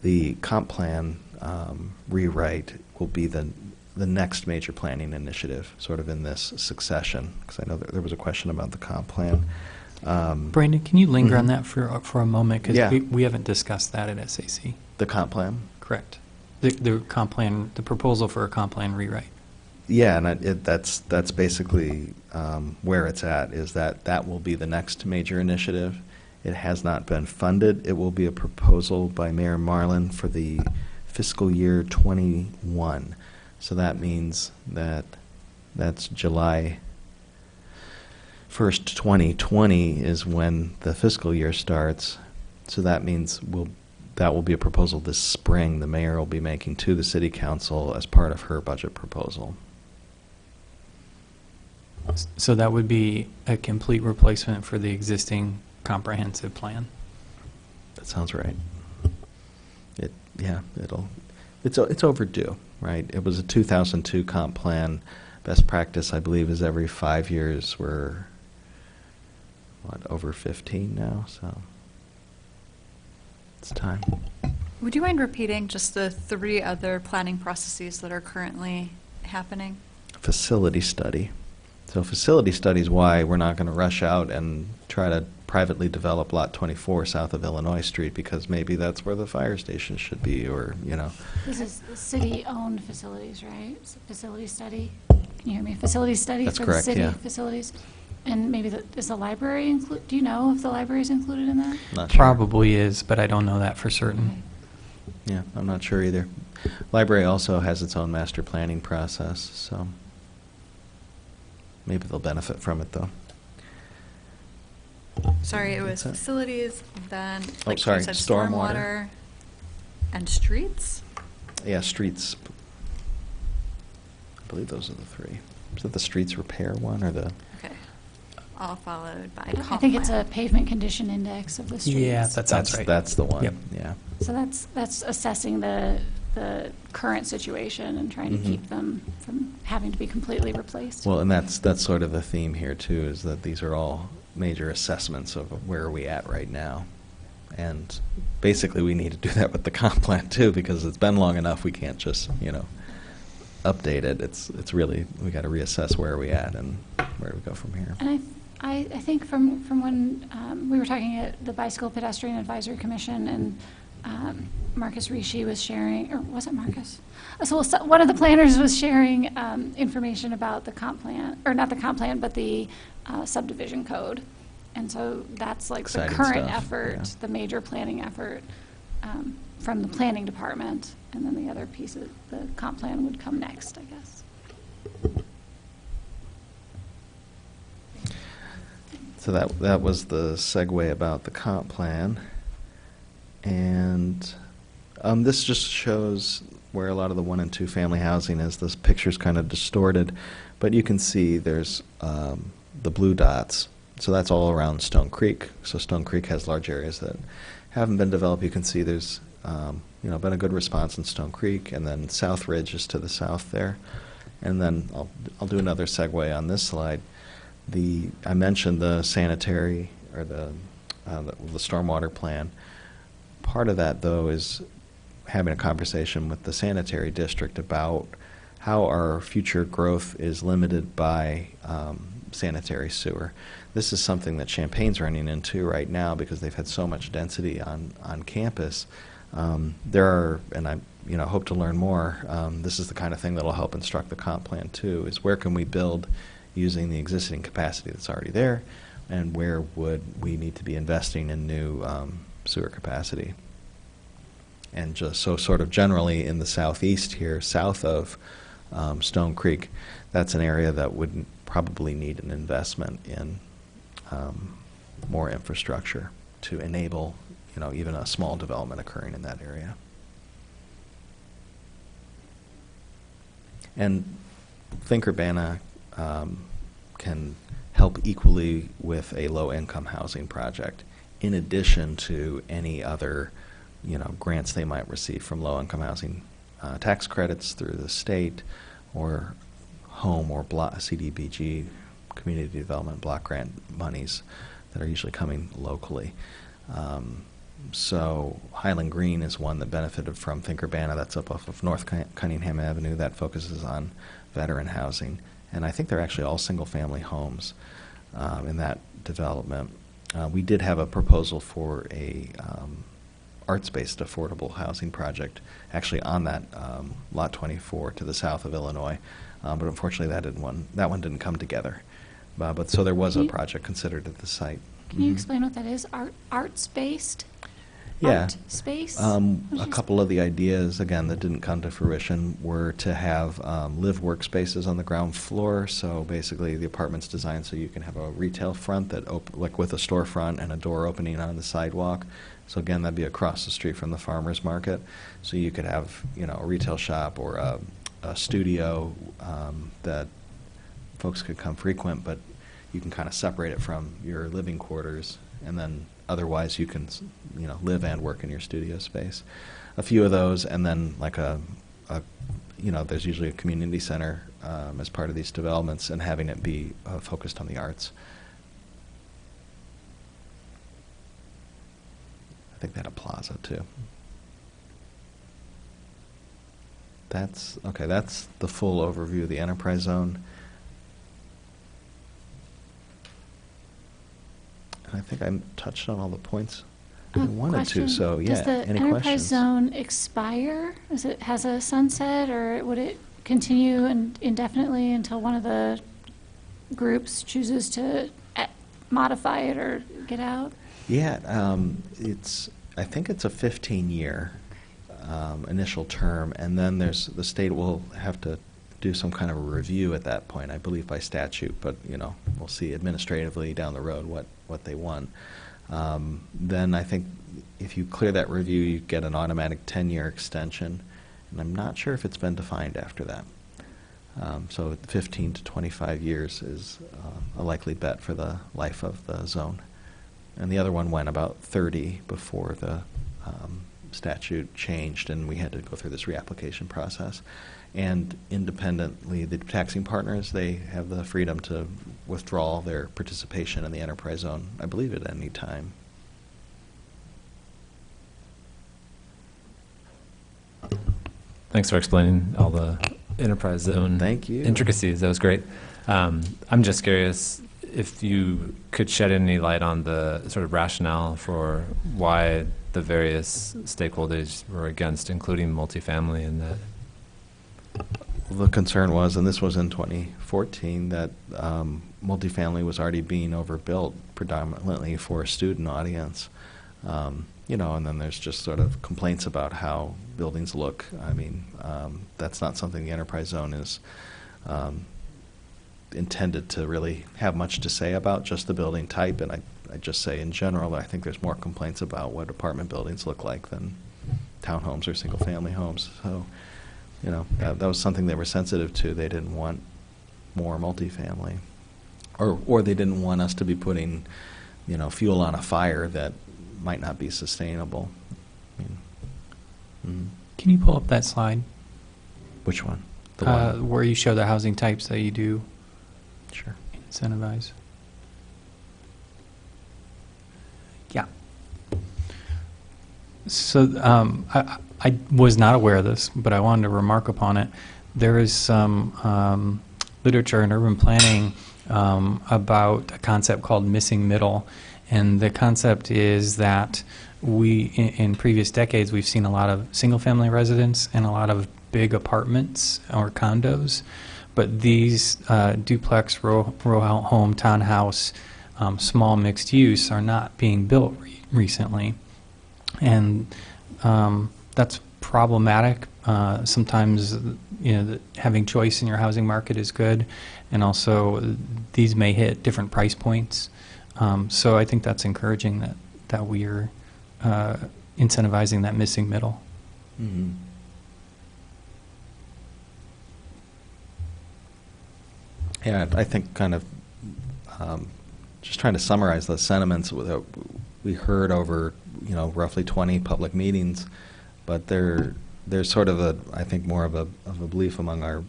The comp plan rewrite will be the next major planning initiative, sort of in this succession, because I know there was a question about the comp plan. Brandon, can you linger on that for a moment? Because Yeah. we haven't discussed that at SAC. The comp plan? Correct. The comp plan, the proposal for a comp plan rewrite. Yeah, and that's basically where it's at, is that will be the next major initiative. It has not been funded. It will be a proposal by Mayor Marlin for the fiscal year 21. So that means that's July 1st, 2020 is when the fiscal year starts. So that means that will be a proposal this spring the mayor will be making to the city council as part of her budget proposal. So that would be a complete replacement for the existing comprehensive plan. That sounds right. It's overdue, right? It was a 2002 comp plan. Best practice, I believe, is every 5 years. We're over 15 now, so it's time. Would you mind repeating just the 3 other planning processes that are currently happening? Facility study. So facility study is why we're not going to rush out and try to privately develop Lot 24 south of Illinois Street, because maybe that's where the fire station should be, or, This is city-owned facilities, right? It's a facility study. Can you hear me? Facility study That's for correct, the city yeah. facilities. And maybe is the library included? Do you know if the library is included in that? Not sure. Probably is, but I don't know that for certain. Yeah, I'm not sure either. Library also has its own master planning process, so maybe they'll benefit from it, though. Sorry, it was That's it. facilities, then, Oh, like sorry, you said, stormwater. stormwater and streets? Yeah, streets. I believe those are the 3. Is that the streets repair one, or the? Okay. All followed by I comp think it's a plan. pavement condition index of the streets. Yeah, that sounds right. That's the one. Yep. Yeah. So that's assessing the current situation and trying to Mhm. keep them from having to be completely replaced. Well, and that's sort of the theme here too, is that these are all major assessments of where are we at right now. And basically, we need to do that with the comp plan too, because it's been long enough. We can't just, update it. It's really, we got to reassess where we at and where we go from here. And I think from when we were talking at the Bicycle Pedestrian Advisory Commission, and Marcus Rishi was sharing, or was it Marcus? So one of the planners was sharing information about the comp plan, or not the comp plan, but the subdivision code. And so that's like Exciting the current stuff, effort, yeah. the major planning effort from the planning department. And then the other piece of the comp plan would come next, I guess. So that was the segue about the comp plan. And this just shows where a lot of the 1 and 2 family housing is. This picture's kind of distorted, but you can see there's the blue dots. So that's all around Stone Creek. So Stone Creek has large areas that haven't been developed. You can see there's been a good response in Stone Creek, and then South Ridge is to the south there. And then I'll do another segue on this slide. I mentioned the sanitary, or the stormwater plan. Part of that, though, is having a conversation with the sanitary district about how our future growth is limited by sanitary sewer. This is something that Champaign's running into right now because they've had so much density on campus. There are, and I hope to learn more, this is the kind of thing that will help instruct the comp plan too, is where can we build using the existing capacity that's already there, and where would we need to be investing in new sewer capacity. And just so sort of generally in the southeast here, south of Stone Creek, that's an area that would probably need an investment in more infrastructure to enable, even a small development occurring in that area. And Think Urbana can help equally with a low-income housing project, in addition to any other, grants they might receive from low-income housing tax credits through the state, or home or block CDBG, community development block grant monies that are usually coming locally. So Highland Green is one that benefited from Think Urbana. That's up off of North Cunningham Avenue. That focuses on veteran housing. And I think they're actually all single-family homes in that development. We did have a proposal for a arts-based affordable housing project actually on that Lot 24 to the south of Illinois. But unfortunately, that one didn't come together. But so there was a project considered at the site. Can you explain what that is? Arts-based? Yeah. Art space? A couple of the ideas, again, that didn't come to fruition were to have live workspaces on the ground floor. So basically, the apartment's designed so you can have a retail front that, like with a storefront and a door opening on the sidewalk. So again, that'd be across the street from the farmer's market. So you could have, a retail shop or a studio that folks could come frequent, but you can kind of separate it from your living quarters, and then otherwise you can, live and work in your studio space. A few of those, and then like there's usually a community center as part of these developments, and having it be focused on the arts. I think they had a plaza too. That's the full overview of the enterprise zone. And I think I touched on all the points I wanted Question. to. So yeah, Does the any enterprise questions? zone expire? Has a sunset, or would it continue indefinitely until one of the groups chooses to modify it or get out? Yeah, I think it's a 15-year initial term, and then the state will have to do some kind of a review at that point, I believe by statute, but we'll see administratively down the road what they want. Then I think if you clear that review, you get an automatic 10-year extension, and I'm not sure if it's been defined after that. So 15 to 25 years is a likely bet for the life of the zone. And the other one went about 30 before the statute changed, and we had to go through this reapplication process. And independently, the taxing partners, they have the freedom to withdraw their participation in the enterprise zone, I believe, at any time. Thanks for explaining all the enterprise zone Thank you. intricacies. That was great. I'm just curious if you could shed any light on the sort of rationale for why the various stakeholders were against including multifamily in that. The concern was, and this was in 2014, that multifamily was already being overbuilt predominantly for a student audience. You know, and then there's just sort of complaints about how buildings look. I mean, that's not something the enterprise zone is intended to really have much to say about, just the building type. And I just say in general, I think there's more complaints about what apartment buildings look like than townhomes or single-family homes. So, you know, that was something they were sensitive to. They didn't want more multifamily, or they didn't want us to be putting, you know, fuel on a fire that might not be sustainable. I mean, Can you pull up that slide which one? The one? where you show the housing types that you do Sure. incentivize? Yeah. So I was not aware of this, but I wanted to remark upon it. There is some literature in urban planning about a concept called missing middle. And the concept is that in previous decades, we've seen a lot of single-family residents and a lot of big apartments or condos. But these duplex, row home, townhouse, small mixed use are not being built recently. And that's problematic. Sometimes, you know, having choice in your housing market is good. And also, these may hit different price points. So I think that's encouraging that we are incentivizing that missing middle. Mm-hmm. Yeah, I think kind of just trying to summarize the sentiments that we heard over, you know, roughly 20 public meetings, but there's sort of I think more of a belief among our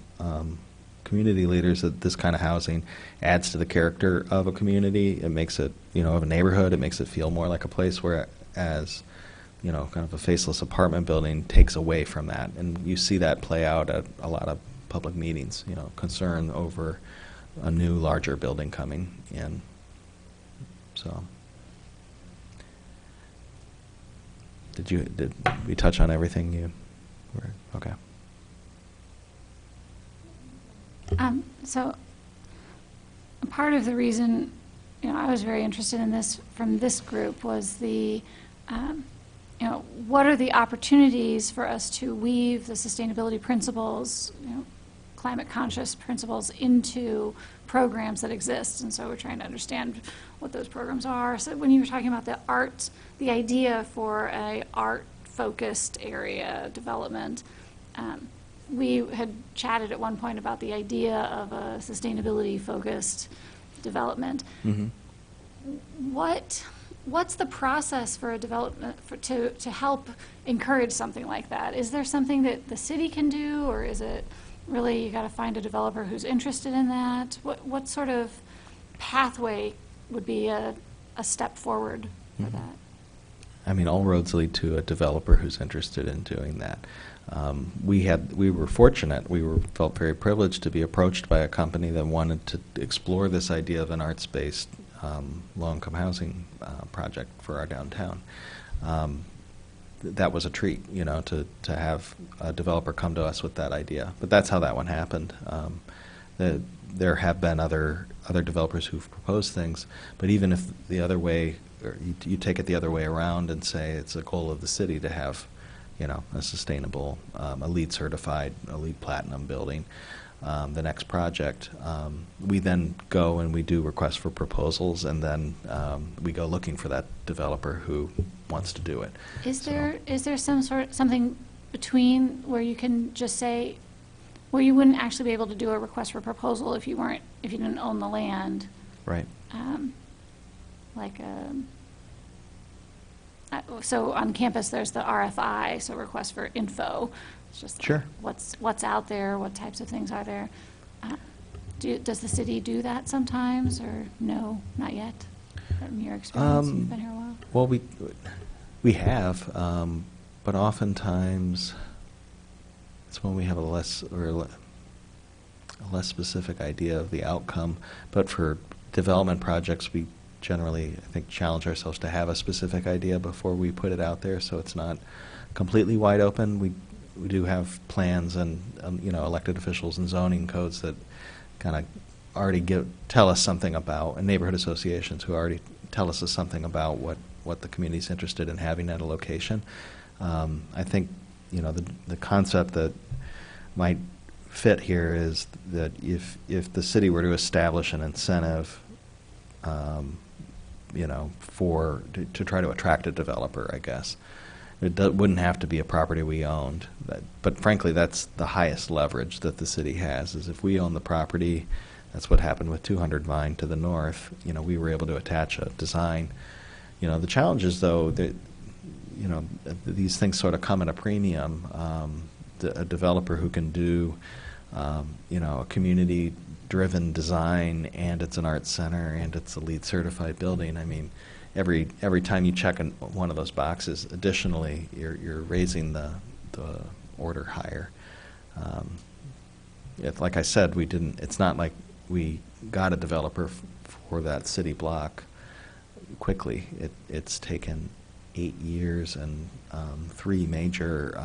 community leaders that this kind of housing adds to the character of a community. It makes it, you know, of a neighborhood. It makes it feel more like a place, whereas, you know, kind of a faceless apartment building takes away from that. And you see that play out at a lot of public meetings, you know, concern over a new, larger building coming in. So, did we touch on everything you were, okay. So part of the reason, you know, I was very interested in this from this group was the, you know, what are the opportunities for us to weave the sustainability principles, you know, climate conscious principles into programs that exist. And so we're trying to understand what those programs are. So when you were talking about the idea for a art-focused area development, we had chatted at one point about the idea of a sustainability-focused development. Mm-hmm. What's the process for a development to help encourage something like that? Is there something that the city can do, or is it really you got to find a developer who's interested in that? What sort of pathway would be a step forward for Mm-hmm. that? I mean, all roads lead to a developer who's interested in doing that. We were fortunate. Felt very privileged to be approached by a company that wanted to explore this idea of an arts-based low-income housing project for our downtown. That was a treat, you know, to have a developer come to us with that idea. But that's how that one happened. There have been other developers who've proposed things, but even if the other way, or you take it the other way around and say it's a goal of the city to have, you know, a sustainable, a LEED certified, a LEED platinum building, the next project, we then go and we do requests for proposals, and then we go looking for that developer who wants to do it. Is So- there something between where you can just say, where you wouldn't actually be able to do a request for proposal if you didn't own the land? Right. So on campus, there's the RFI, so request for info. It's just like, Sure. what's out there, what types of things are there. Does the city do that sometimes, or no, not yet? From your experience, you've been here a while. Well, we have, but oftentimes, it's when we have a less specific idea of the outcome. But for development projects, we generally, I think, challenge ourselves to have a specific idea before we put it out there, so it's not completely wide open. We do have plans and elected officials and zoning codes that kind of already tell us something about, and neighborhood associations who already tell us something about what the community's interested in having at a location. I think the concept that might fit here is that if the city were to establish an incentive, to try to attract a developer, I guess. It wouldn't have to be a property we owned. But frankly, that's the highest leverage that the city has, is if we own the property. That's what happened with 200 Vine to the north. We were able to attach a design. The challenge is, though, that these things sort of come at a premium. A developer who can do a community-driven design, and it's an arts center, and it's a LEED certified building. I mean, every time you check one of those boxes, additionally, you're raising the order higher. Like I said, it's not like we got a developer for that city block quickly. It's taken 8 years and 3 major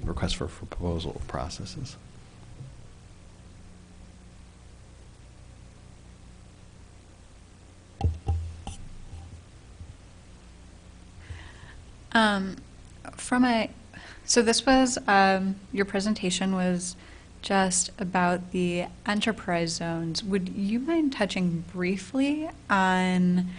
requests for proposal processes. So this was, your presentation was just about the enterprise zones. Would you mind touching briefly on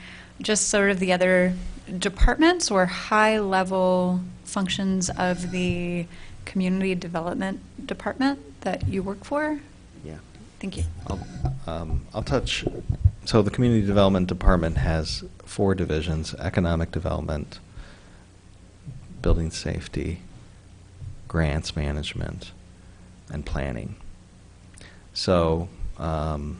just sort of the other departments or high-level functions of the community development department that you work for? Yeah. Thank you. I'll touch. So the community development department has 4 divisions: economic development, building safety, grants management, and planning. So I'm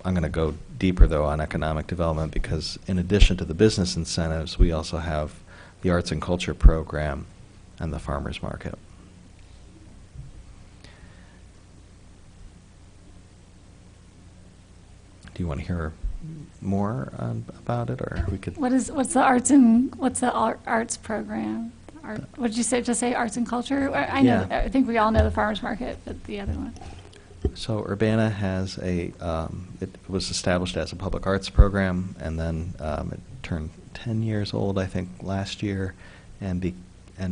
going to go deeper, though, on economic development, because in addition to the business incentives, we also have the arts and culture program and the farmers market. Do you want to hear more about it, or we could? What's the arts program? What did you say? Just say arts and culture? I know. Yeah. I think we all know the farmers market, but the other one. So Urbana has it was established as a public arts program, and then it turned 10 years old, I think, last year, and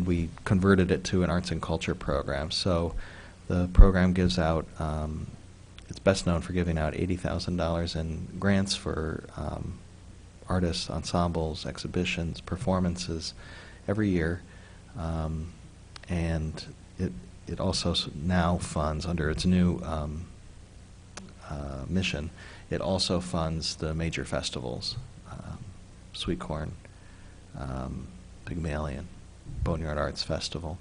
we converted it to an arts and culture program. So the program gives out, it's best known for giving out $80,000 in grants for artists, ensembles, exhibitions, performances every year, and it also now funds, under its new mission, it also funds the major festivals, Sweet Corn, Pygmalion, Boneyard Arts Festival.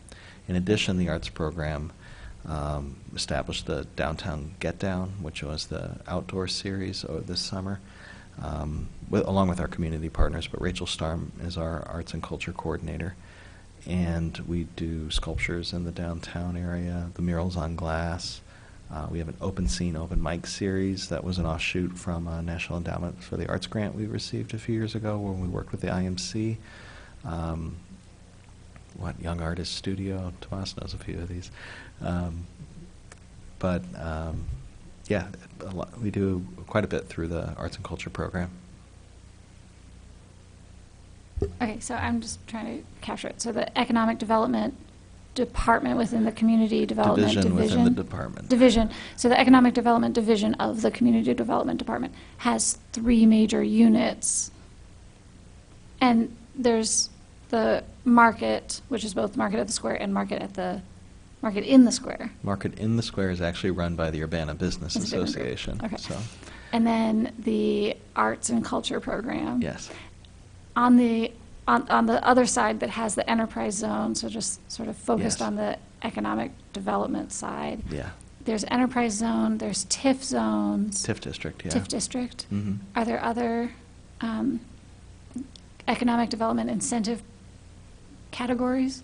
In addition, the arts program established the Downtown Get Down, which was the outdoor series this summer, along with our community partners, but Rachel Starm is our arts and culture coordinator. And we do sculptures in the downtown area, the murals on glass. We have an open scene, open mic series that was an offshoot from a National Endowment for the Arts grant we received a few years ago when we worked with the IMC. Young Artist Studio, Tomas knows a few of these. Yeah, we do quite a bit through the arts and culture program. Okay, so I'm just trying to capture it. So the economic development department within the community development division. Within the department. Division. So the economic development division of the community development department has 3 major units. And there's the market, which is both market at the square and market in the square. Market in the Square is actually run by the Urbana Business It's a different group. Association. Okay. So, And then the arts and culture program. yes. On the other side that has the enterprise zone, so just sort of focused Yes. on the economic development side. Yeah. There's enterprise zone, there's TIF zones. TIF district, yeah. TIF district. Mhm. Are there other economic development incentive categories?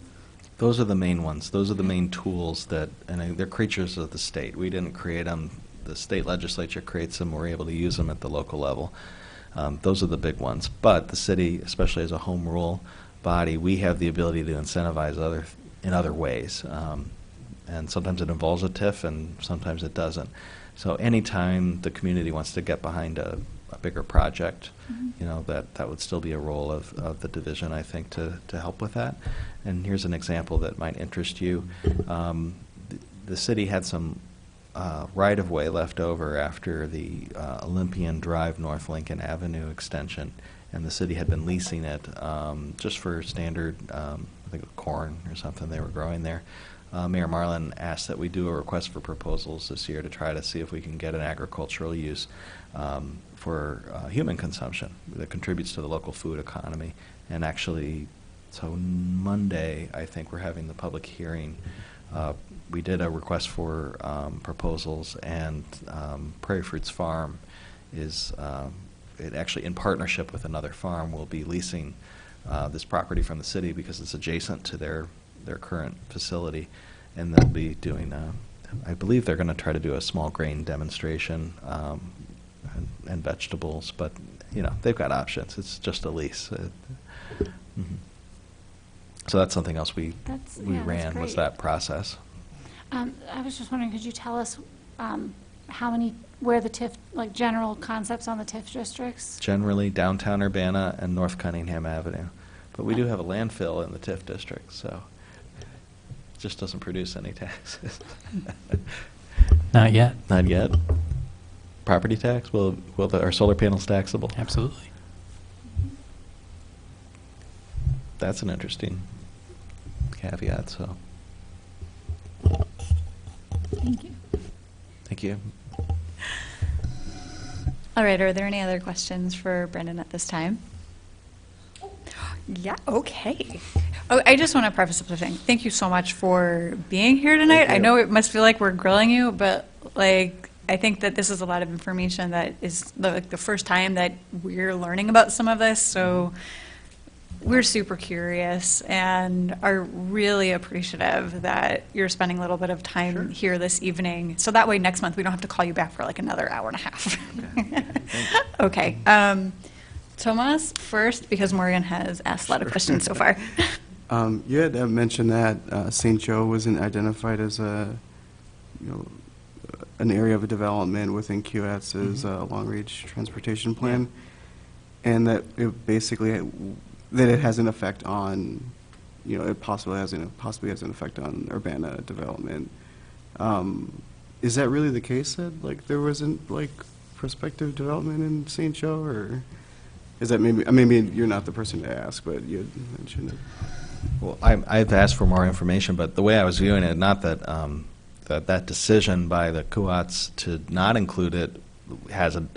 Those are the main ones. Those are the main tools that, and they're creatures of the state. We didn't create them. The state legislature creates them. We're able to use them at the local level. Those are the big ones. But the city, especially as a home rule body, we have the ability to incentivize in other ways. And sometimes it involves a TIF, and sometimes it doesn't. So anytime the community wants to get behind a bigger project, that would still be a role of the division, I think, to help with that. And here's an example that might interest you. The city had some right-of-way left over after the Olympian Drive North Lincoln Avenue extension, and the city had been leasing it just for standard, I think corn or something they were growing there. Mayor Marlin asked that we do a request for proposals this year to try to see if we can get an agricultural use for human consumption that contributes to the local food economy. And actually, so Monday, I think we're having the public hearing. We did a request for proposals, and Prairie Fruits Farm is, it actually in partnership with another farm, will be leasing this property from the city because it's adjacent to their current facility, and they'll be doing, I believe they're going to try to do a small grain demonstration and vegetables, but they've got options. It's just a lease. So that's something else we ran, was that process. I was just wondering, could you tell us where the TIF, like general concepts on the TIF districts? Generally, downtown Urbana and North Cunningham Avenue. But we do have a landfill in the TIF district, so it just doesn't produce any taxes. Not yet. Not yet. Property tax? Are solar panels taxable? Absolutely. That's an interesting caveat, so. Thank you. Thank you. All right, are there any other questions for Brendan at this time? Yeah, okay. Oh, I just want to preface with saying thank you so much for being here tonight. I know it must feel like we're grilling you, but I think that this is a lot of information that is the first time that we're learning about some of this, so we're super curious and are really appreciative that you're spending a little bit of time here this evening. So that way next month we don't have to call you back for like another hour and a half. Okay. Tomas first, because Morgan has asked a lot of questions so far. You had mentioned that St. Joe wasn't identified as an area of development within QATS's long-range transportation plan, and that it basically that it has an effect on, it possibly has an effect on Urbana development. Is that really the case? That there wasn't prospective development in St. Joe, or is that maybe you're not the person to ask, but you had mentioned it. Well, I've asked for more information, but the way I was viewing it, not that that decision by the QATS to not include it has an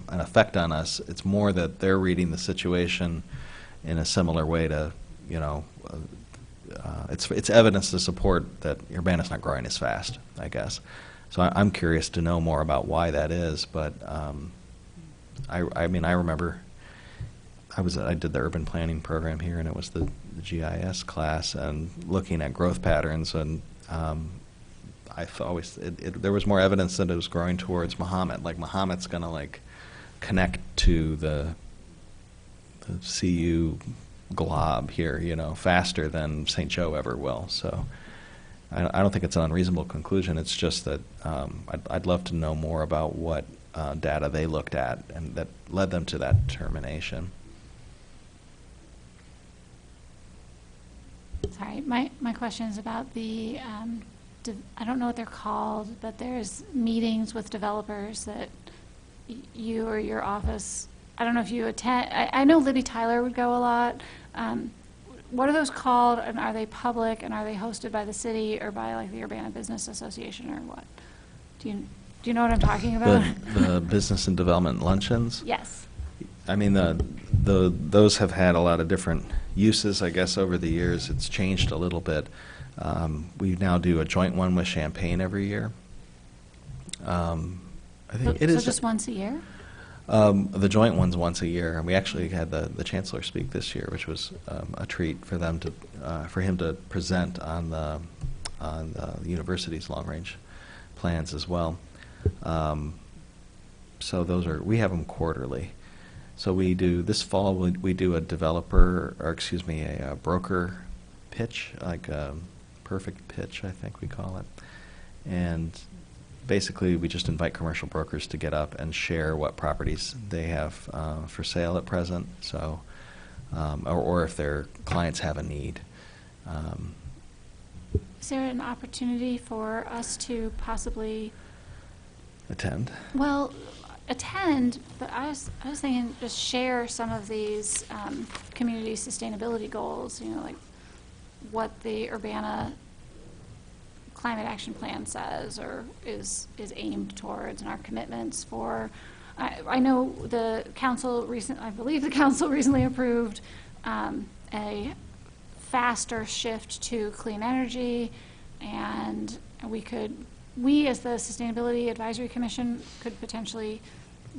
effect on us. It's more that they're reading the situation in a similar way to, it's evidence to support that Urbana's not growing as fast, I guess. So I'm curious to know more about why that is, but I remember I did the urban planning program here, and it was the GIS class, and looking at growth patterns, and there was more evidence that it was growing towards Mahomet. Like Mahomet's going to connect to the CU glob here, faster than St. Joe ever will. So I don't think it's an unreasonable conclusion. It's just that I'd love to know more about what data they looked at and that led them to that determination. Sorry, my question is about the, I don't know what they're called, but there's meetings with developers that you or your office, I don't know if you attend. I know Libby Tyler would go a lot. What are those called, and are they public, and are they hosted by the city or by the Urbana Business Association, or what? Do you know what I'm talking about? The business and development luncheons? Yes. I mean, those have had a lot of different uses, I guess, over the years. It's changed a little bit. We now do a joint one with Champaign every year. I think it is just once a year? The joint one's once a year, and we actually had the chancellor speak this year, which was a treat for them to for him to present on the university's long range plans as well. So we have them quarterly. So we do this fall. We do a developer, or excuse me, a broker pitch, like a perfect pitch, I think we call it, and basically, we just invite commercial brokers to get up and share what properties they have for sale at present. So, or if their clients have a need. Is there an opportunity for us to possibly, Attend. well, attend, but I was thinking just share some of these community sustainability goals, you know, like what the Urbana Climate Action Plan says or is aimed towards, and our commitments for. I know the council I believe the council recently approved a faster shift to clean energy, and we as the Sustainability Advisory Commission could potentially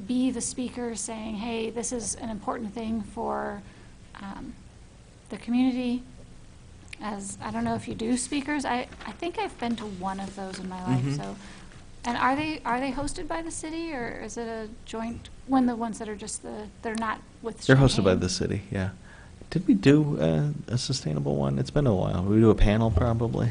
be the speaker saying, hey, this is an important thing for the community. As I don't know if you do speakers. I think I've been to one of those in my life. Mhm. So, and are they hosted by the city, or is it a joint one? The ones that are just they're not with. They're hosted by Champaign? the city. Yeah. Did we do a sustainable one? It's been a while. We do a panel probably.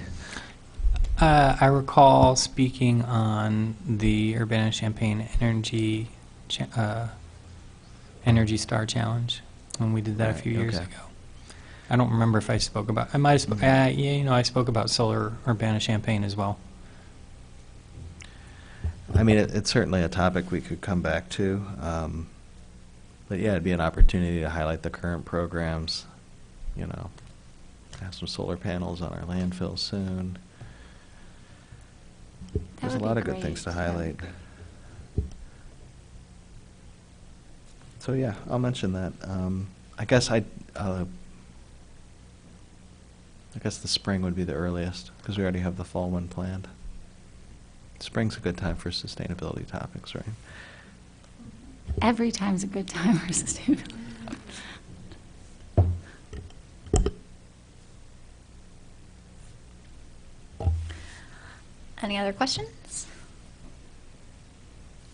I recall speaking on the Urbana-Champaign Energy Star Challenge when we did that a Right, few years okay. ago. I don't remember if I spoke about. I might have. I spoke about solar Urbana-Champaign as well. I mean, it's certainly a topic we could come back to. But yeah, it'd be an opportunity to highlight the current programs. You know, have some solar panels on our landfill soon. There's a would be lot of good things to great, yeah. highlight. So yeah, I'll mention that. I guess the spring would be the earliest, because we already have the fall one planned. Spring's a good time for sustainability topics, right? Every time's a good time for sustainability. Any other questions?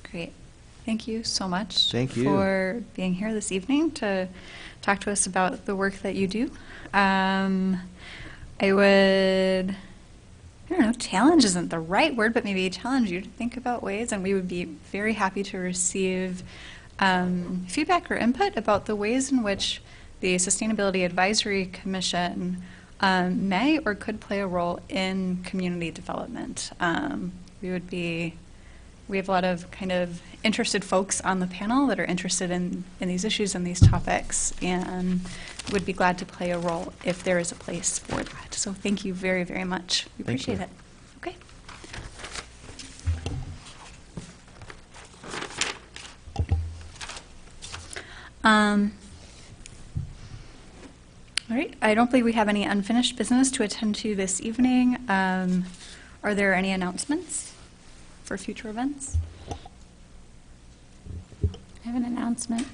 Great. Thank you so much Thank you. for being here this evening to talk to us about the work that you do. I don't know, challenge isn't the right word, but maybe challenge you to think about ways, and we would be very happy to receive feedback or input about the ways in which the Sustainability Advisory Commission may or could play a role in community development. We have a lot of kind of interested folks on the panel that are interested in these issues and these topics, and would be glad to play a role if there is a place for that. So thank you very, very much. We Thank appreciate you. it. Okay. All right. I don't believe we have any unfinished business to attend to this evening. Are there any announcements for future events? I have an announcement.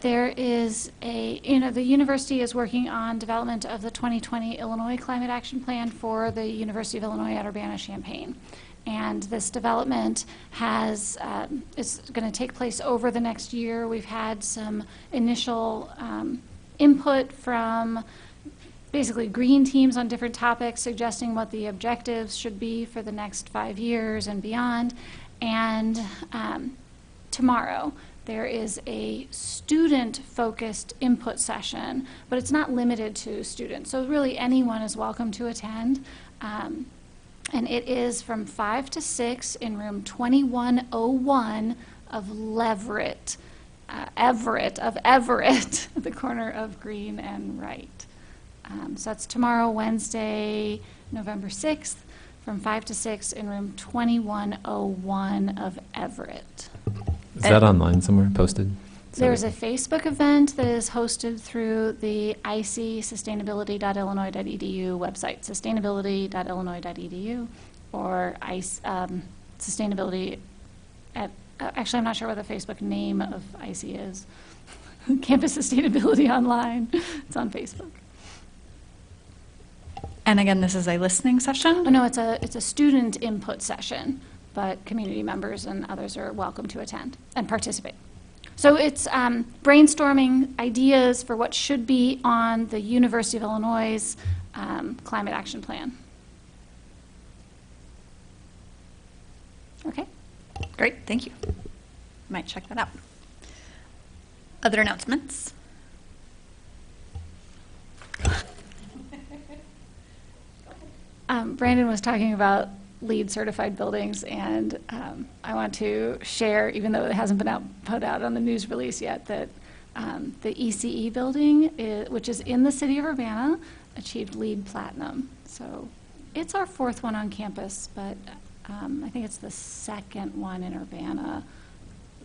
There is the university is working on development of the 2020 Illinois Climate Action Plan for the University of Illinois at Urbana-Champaign. And this development is going to take place over the next year. We've had some initial input from basically green teams on different topics, suggesting what the objectives should be for the next 5 years and beyond. And tomorrow, there is a student-focused input session, but it's not limited to students. So really anyone is welcome to attend. And it is from 5 to 6 in room 2101 of Everett, at the corner of Green and Wright. So that's tomorrow, Wednesday, November 6th, from 5 to 6 in room 2101 of Everett. Is that online somewhere posted? There's a Facebook event that is hosted through the IC sustainability.illinois.edu website, sustainability.illinois.edu, or sustainability at actually, I'm not sure what the Facebook name of IC is. Campus Sustainability Online. It's on Facebook. And again, this is a listening session? Oh, no, it's a student input session, but community members and others are welcome to attend and participate. So it's brainstorming ideas for what should be on the University of Illinois' climate action plan. Okay? Great, thank you. Might check that out. Other announcements? Brandon was talking about LEED certified buildings, and I want to share, even though it hasn't been put out on the news release yet, that the ECE building, which is in the city of Urbana, achieved LEED Platinum. So it's our 4th one on campus, but I think it's the 2nd one in Urbana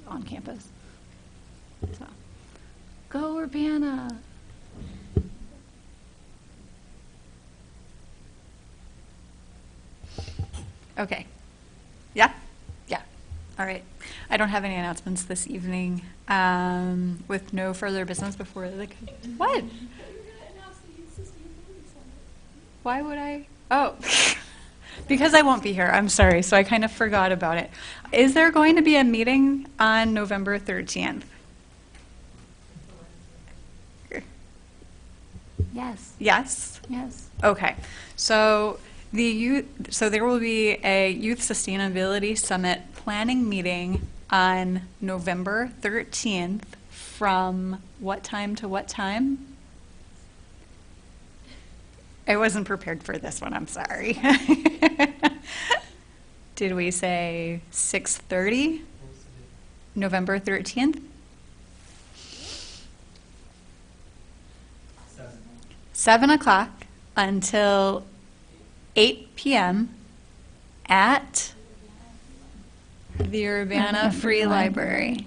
on campus. So, go Urbana! Okay. Yeah? Yeah. All right. I don't have any announcements this evening. With no further business before the... What? Why would I? Oh, because I won't be here. I'm sorry. So I kind of forgot about it. Is there going to be a meeting on November 13th? Yes, Yes? yes. Okay, so there will be a Youth Sustainability Summit planning meeting on November 13th from what time to what time? I wasn't prepared for this one, I'm sorry. Did we say 6:30? November 13th? 7 o'clock until 8 p.m. at the Urbana Free Library.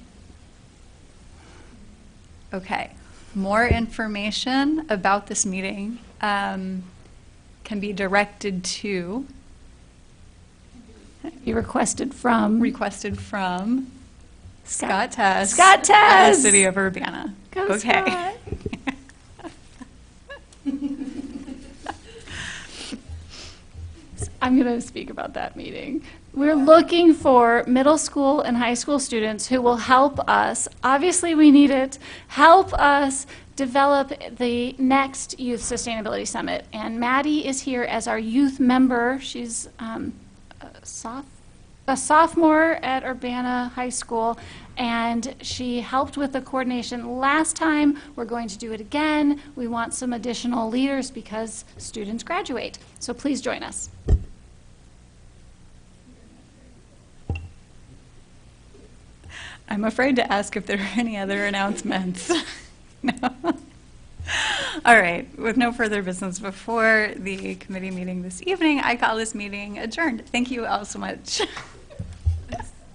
Okay. More information about this meeting can be directed to, Be requested from Scott Tess. Scott of Tess! the City of Urbana. Go Okay. Scott. I'm going to speak about that meeting. We're looking for middle school and high school students who will help us, obviously we need it, help us develop the next Youth Sustainability Summit. And Maddie is here as our youth member. She's a sophomore at Urbana High School, and she helped with the coordination last time. We're going to do it again. We want some additional leaders because students graduate. So please join us. I'm afraid to ask if there are any other announcements. No. All right. With no further business before the committee meeting this evening, I call this meeting adjourned. Thank you all so much.